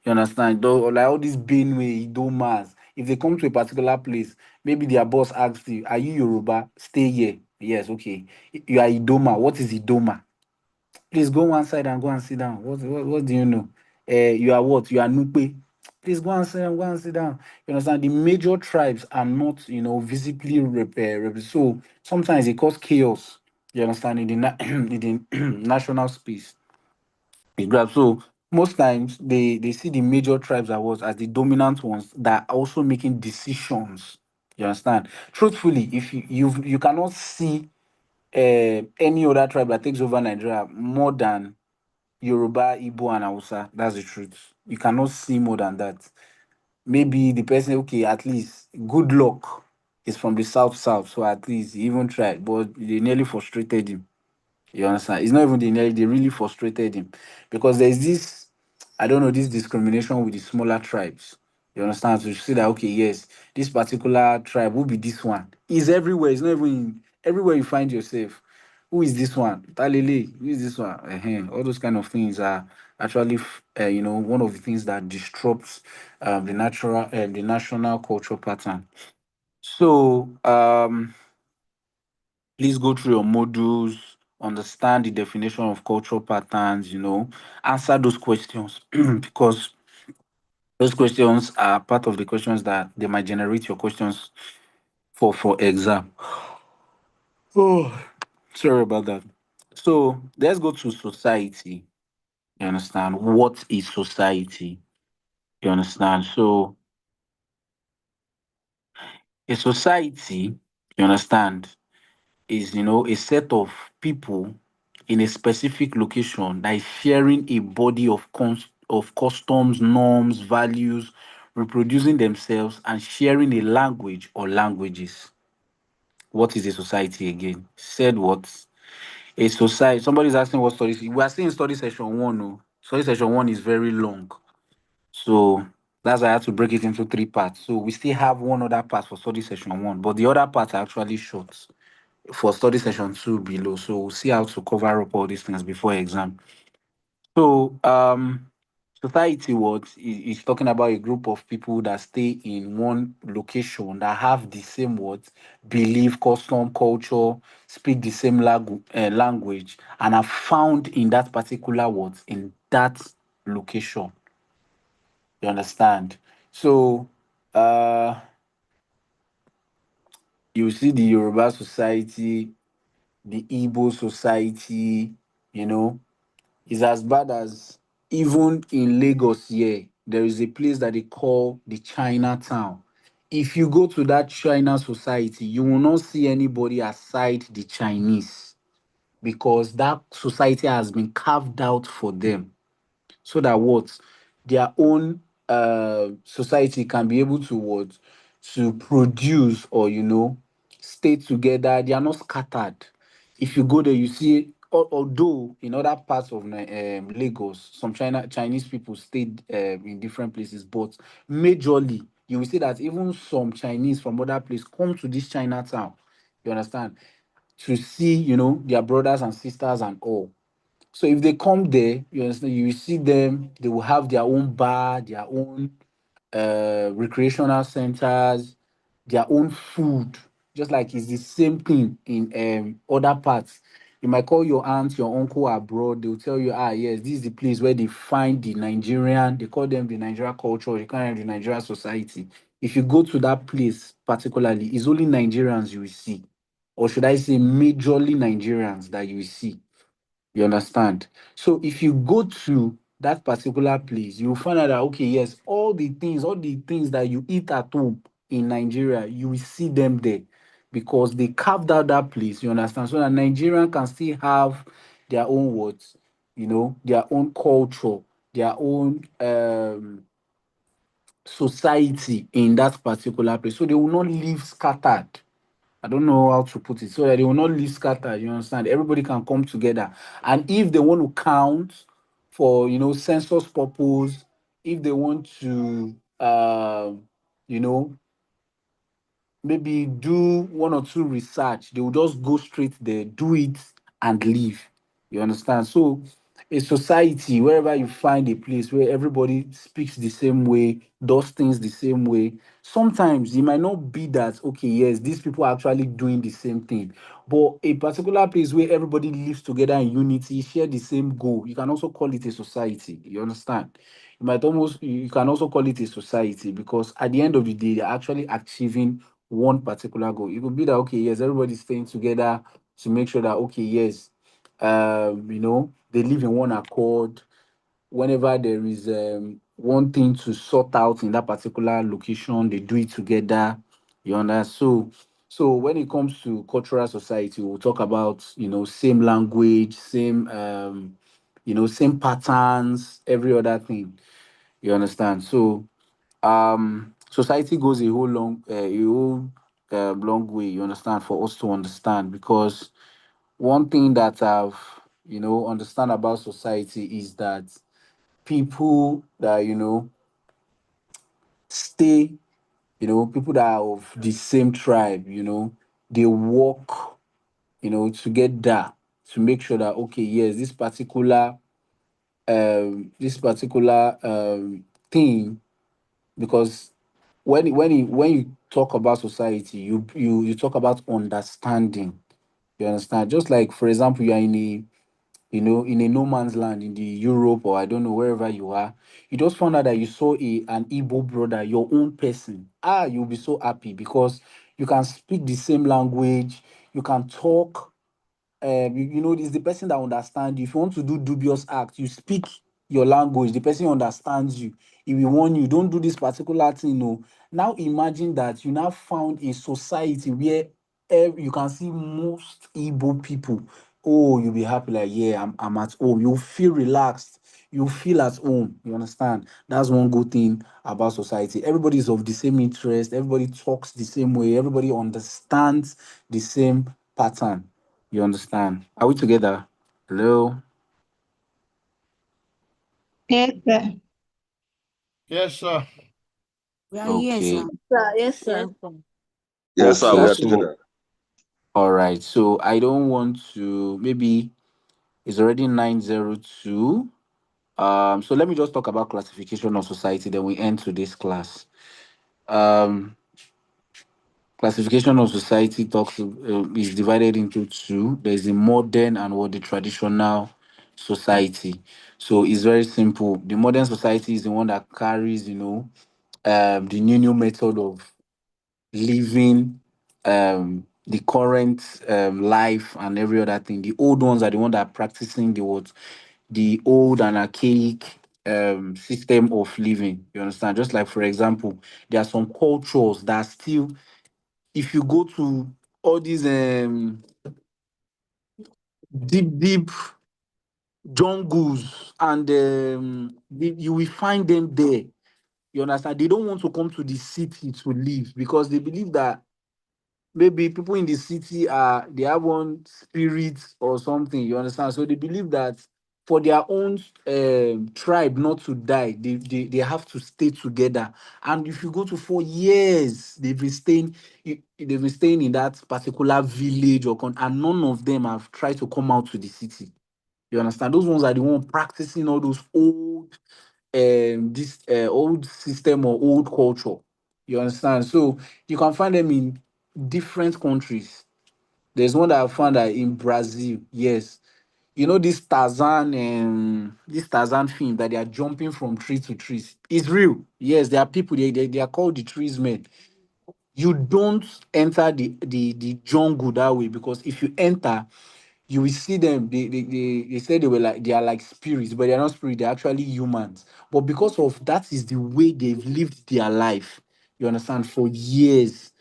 You understand? Though, like all these Benue, Idomas, if they come to a particular place, maybe their boss asks you, "Are you Yoruba? Stay here." Yes, okay. You are Idoma. What is Idoma? Please go one side and go and sit down. What do you know? You are what? You are Nupe. Please go and sit down. Go and sit down. You understand? The major tribes are not, visibly so sometimes it causes chaos. You understand? In the in the national space, it grabs. So most times they see the major tribes as the dominant ones that are also making decisions. You understand? Truthfully, if you cannot see any other tribe that takes over Nigeria more than Yoruba, Igbo, and Hausa. That's the truth. You cannot see more than that. Maybe the person, okay, at least good luck is from the south, so at least he even tried, but they nearly frustrated him. You understand? It's not even they really frustrated him because there's this, I don't know, this discrimination with the smaller tribes. You understand? So you see that, okay, yes, this particular tribe will be this one. Is everywhere. It's not even everywhere you find yourself. Who is this one? Talele. Who is this one? All those kind of things are actually, one of the things that disrupts the national cultural pattern. So, please go through your modules, understand the definition of cultural patterns, answer those questions because those questions are part of the questions that they might generate your questions for exam. Oh, sorry about that. So let's go to society. You understand? What is society? You understand? So a society, you understand, is a set of people in a specific location that is sharing a body of customs, norms, values, reproducing themselves, and sharing a language or languages. What is a society again? Said what? A society. Somebody's asking what studies. We are saying study session one. No, study session one is very long. So that's why I had to break it into three parts. So we still have one other part for study session one, but the other parts are actually short for study session two below. So we'll see how to cover up all these things before exam. So society what is talking about a group of people that stay in one location that have the same what belief, custom, culture, speak the same language, and are found in that particular what in that location. You understand? So uh you see the Yoruba society, the Igbo society, you know, is as bad as even in Lagos here, there is a place that they call the Chinatown. If you go to that China society, you will not see anybody aside the Chinese because that society has been carved out for them so that what their own society can be able to what to produce or stay together. They are not scattered. If you go there, you see. Although in other parts of Lagos, some Chinese people stayed in different places, but majorly you will see that even some Chinese from other places come to this Chinatown. You understand, to see their brothers and sisters and all. So if they come there, you understand, you will see them, they will have their own bar, their own recreational centers, their own food, just like it's the same thing in other parts. You might call your aunt, your uncle abroad, they'll tell you, yes, this is the place where they find the Nigerian, they call them the Nigerian culture, they call them the Nigerian society. If you go to that place particularly, it's only Nigerians you will see. Or should I say majorly Nigerians that you will see. You understand? So if you go to that particular place, you will find out that okay, yes, all the things that you eat at home in Nigeria, you will see them there because they carved out that place. You understand? So that Nigerian can still have their own words, their own culture, their own society in that particular place. So they will not live scattered. I don't know how to put it, so that they will not live scattered. You understand? Everybody can come together. And if they want to count for, census purpose, if they want to, you know, maybe do one or two research, they will just go straight there, do it, and leave. You understand? So, a society, wherever you find a place where everybody speaks the same way, does things the same way, sometimes it might not be that, okay, yes, these people are actually doing the same thing. But a particular place where everybody lives together in unity, share the same goal, you can also call it a society. You understand? You can also call it a society because at the end of the day, they're actually achieving one particular goal. It could be that okay, yes, everybody's staying together to make sure that okay, yes, they live in one accord. Whenever there is one thing to sort out in that particular location, they do it together. You understand? So when it comes to cultural society, we'll talk about same language, same patterns, every other thing. You understand? So society goes a long way, you understand, for us to understand because one thing that I've understand about society is that people that stay, people that are of the same tribe, they work, together to make sure that, okay, yes, this particular thing, because when you talk about society, you talk about understanding. You understand? Just like, for example, you are in a no man's land in the Europe, or I don't know, wherever you are. You just found out that you saw an Igbo brother, your own person. You'll be so happy because you can speak the same language, you can talk. It's the person that understands you. If you want to do dubious act, you speak your language, the person understands you. He will warn you, don't do this particular thing. No. Now imagine that you now found a society where you can see most Igbo people. Oh, you'll be happy, like, yeah, I'm at home. You'll feel relaxed. You feel at home. You understand? That's one good thing about society. Everybody is of the same interest. Everybody talks the same way. Everybody understands the same pattern. You understand? Are we together? Hello? Yes, sir. Yes, sir. We are here, Okay. sir. Sir, yes, Yes, sir. sir. Yes, sir, we Okay. are So, together. all right. So I don't want to, maybe it's already 9:02. So let me just talk about classification of society, then we end today's class. Um, Classification of society is divided into two. There's the modern and what the traditional society. So it's very simple. The modern society is the one that carries, the new method of living, the current life and every other thing. The old ones are the one that are practicing the old and archaic system of living. You understand? Just like, for example, there are some cultures that still, if you go to all these deep jungles, and you will find them there. You understand? They don't want to come to the city to live because they believe that maybe people in the city they have one spirit or something. You understand? So they believe that for their own tribe not to die, they have to stay together. And if you go to 4 years, they've been staying in that particular village and none of them have tried to come out to the city. You understand? Those ones are the one practicing all those this old system or old culture. You understand? So you can find them in different countries. There's one that I found that in Brazil. Yes, this Tarzan film that they are jumping from tree to tree. It's real. Yes, there are people. They are called the trees men. You don't enter the jungle that way, because if you enter, you will see them. They said they are like spirits, but they are not spirits, they're actually humans. But because of that is the way they've lived their life, you understand, for years.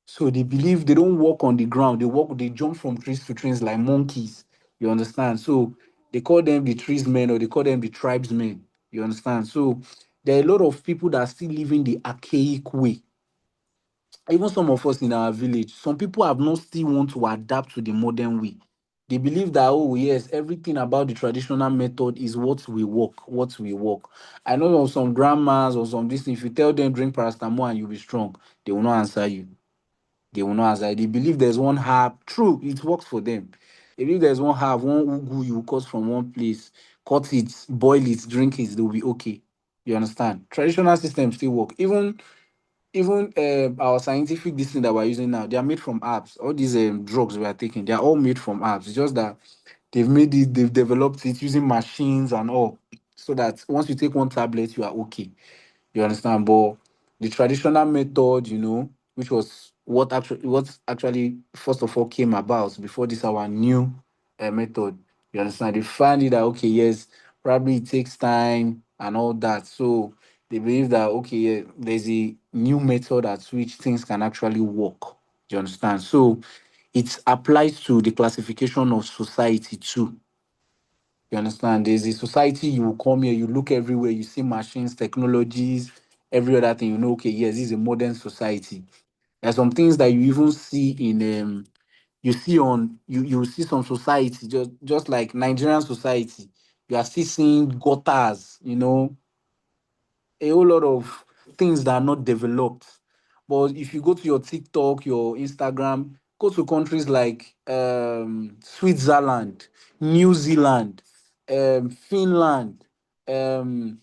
So they believe they don't walk on the ground, they jump from trees to trees like monkeys. You understand? So they call them the trees men, or they call them the tribesmen. You understand? So there are a lot of people that are still living the archaic way. Even some of us in our village, some people have not still want to adapt to the modern way. They believe that, oh yes, everything about the traditional method is what we work. I know of some grandmas or some this thing, if you tell them drink paracetamol and you'll be strong, they will not answer you. They will not answer. They believe there's one herb. True, it works for them. They believe there's one herb, one ugu you cut from one place, cut it, boil it, drink it, they'll be okay. You understand? Traditional systems still work. Even our scientific this thing that we're using now, they are made from herbs. All these drugs we are taking, they are all made from herbs. It's just that they've developed it using machines and all, so that once you take one tablet, you are okay. You understand? But the traditional method, which was what actually first of all came about before this our new method. You understand? They find it that, okay, yes, probably it takes time and all that. So they believe that, okay, yeah, there's a new method at which things can actually work. Do you understand? So it applies to the classification of society too. You understand? There's a society, you will come here, you look everywhere, you see machines, technologies, every other thing, okay, yes, this is a modern society. There are some things that you even see you see some society, just like Nigerian society. You are still seeing gutters, a whole lot of things that are not developed. But if you go to your TikTok, your Instagram, go to countries like Switzerland, New Zealand, Finland, um,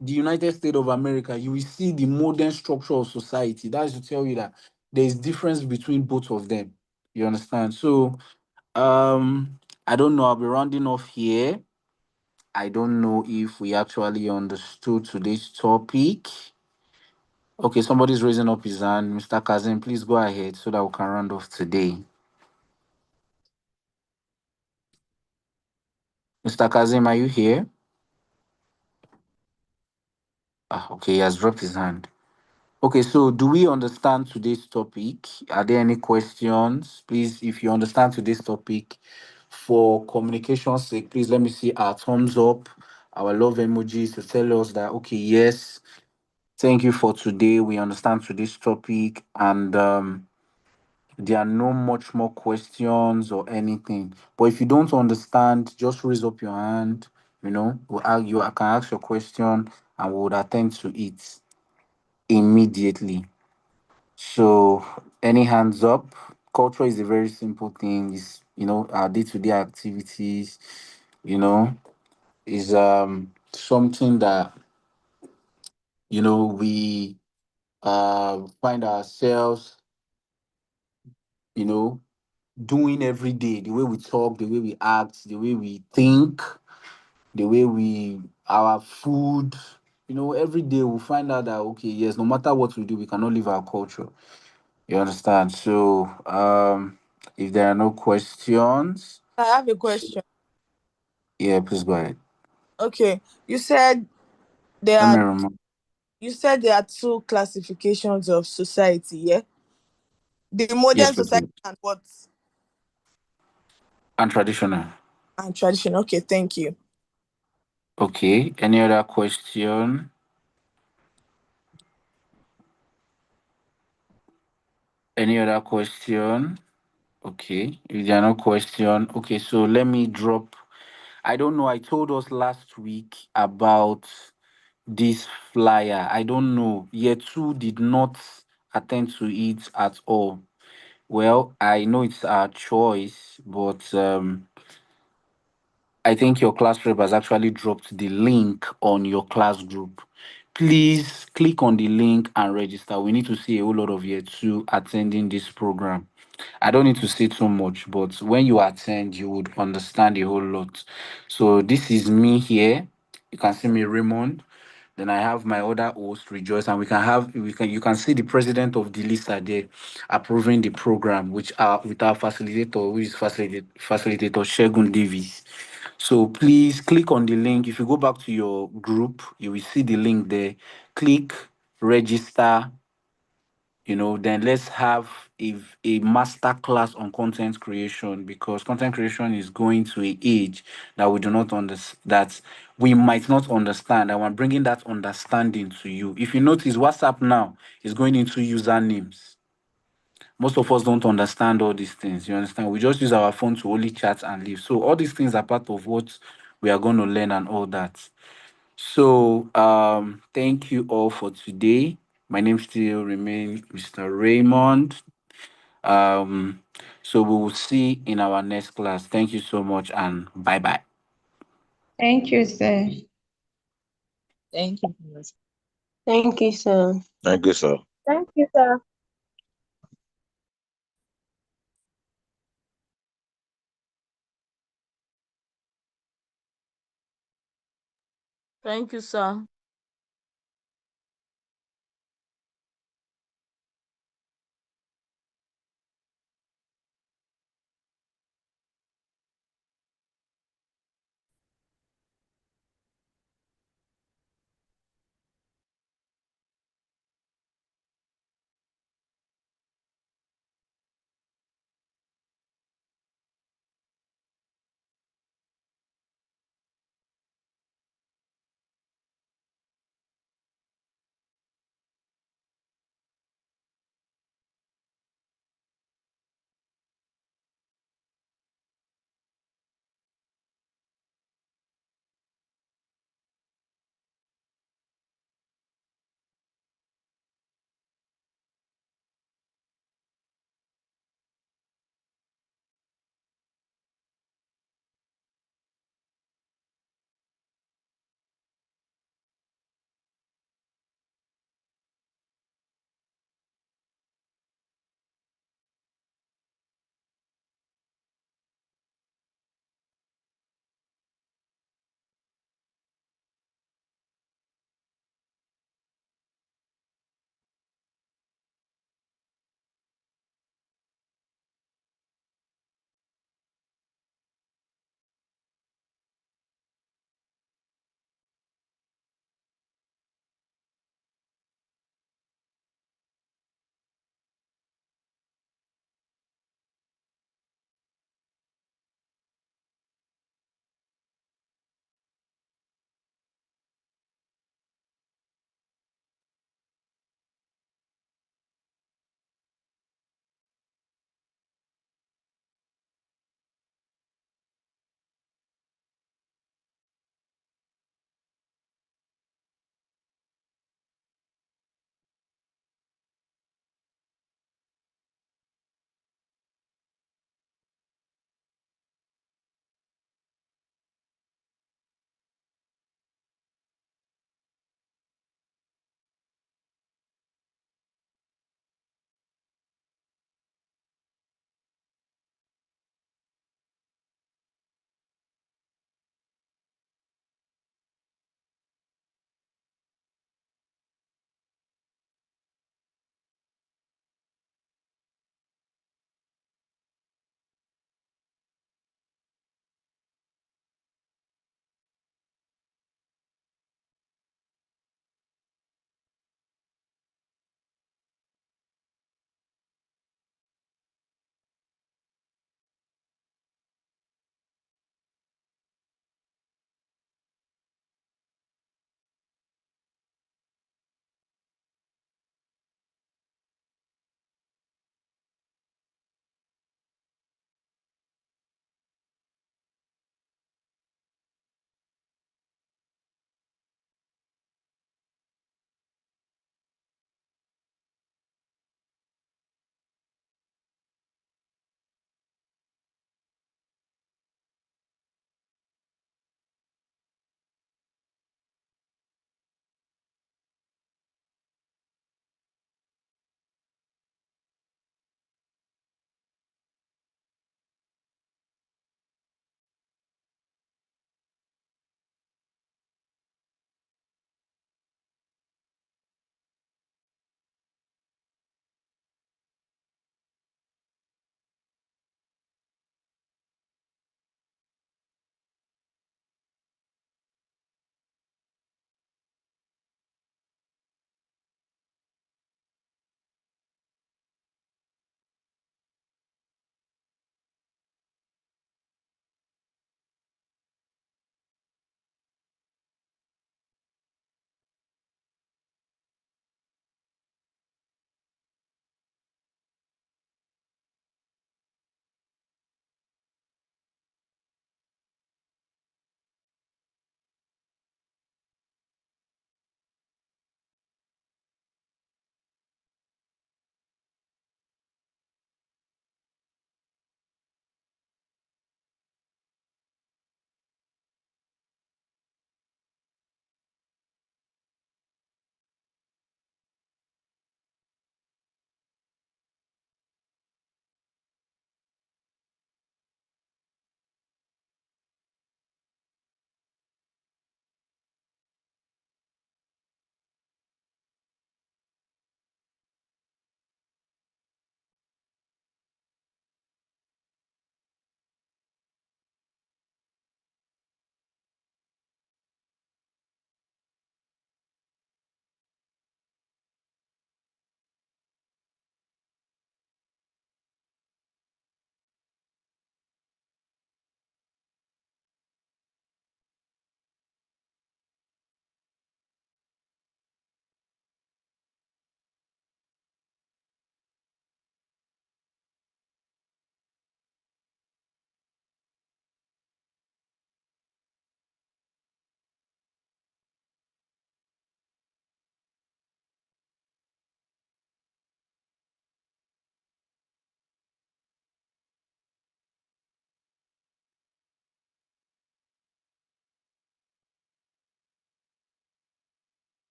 the United States of America, you will see the modern structure of society. That's to tell you that there is difference between both of them. You understand? So I don't know. I'll be rounding off here. I don't know if we actually understood today's topic. Okay, somebody's raising up his hand. Mr. Kazim, please go ahead so that we can round off today. Mr. Kazim, are you here? Okay, he has dropped his hand. Okay, so do we understand today's topic? Are there any questions? Please, if you understand today's topic, for communication's sake, please let me see our thumbs up, our love emojis to tell us that, okay, yes, thank you for today. We understand today's topic, and there are no much more questions or anything. But if you don't understand, just raise up your hand. I can ask your question, and we would attend to it immediately. So, any hands up? Culture is a very simple thing. It's our day-to-day activities. You know, is something that we find ourselves you know doing every day. The way we talk, the way we act, the way we think, the way we our food. Every day we find out that, okay, yes, no matter what we do, we cannot leave our culture. You understand? So, if there are no questions, I have a question. yeah, please go ahead. Okay, you said there Let me are remember. two classifications of society, yeah? The Yes, modern please. society and what? And traditional. And tradition. Okay, thank you. Okay. Any other question? Any other question? Okay. If there are no question, okay. So let me drop. I don't know. I told us last week about this flyer. I don't know. Year two did not attend to it at all. Well, I know it's our choice, but I think your class rep has actually dropped the link on your class group. Please click on the link and register. We need to see a whole lot of year two attending this program. I don't need to say too much, but when you attend, you would understand a whole lot. So this is me here. You can see me, Raymond. Then I have my other host, Rejoice, and you can see the president of the LISA there approving the program, which are with our facilitator, which is facilitator Shegun Davis. So please click on the link. If you go back to your group, you will see the link there. Click register. Then let's have a master class on content creation, because content creation is going to a age that we do not understand, that we might not understand, and we're bringing that understanding to you. If you notice, WhatsApp now is going into usernames. Most of us don't understand all these things. You understand? We just use our phone to only chat and leave. So all these things are part of what we are going to learn and all that. So thank you all for today. My name still remains Mr. Raymond. So we will see in our next class. Thank you so much, and bye bye. Thank you, sir. Thank you. Thank you, sir. Thank you, sir. Thank you, sir. Thank you, sir.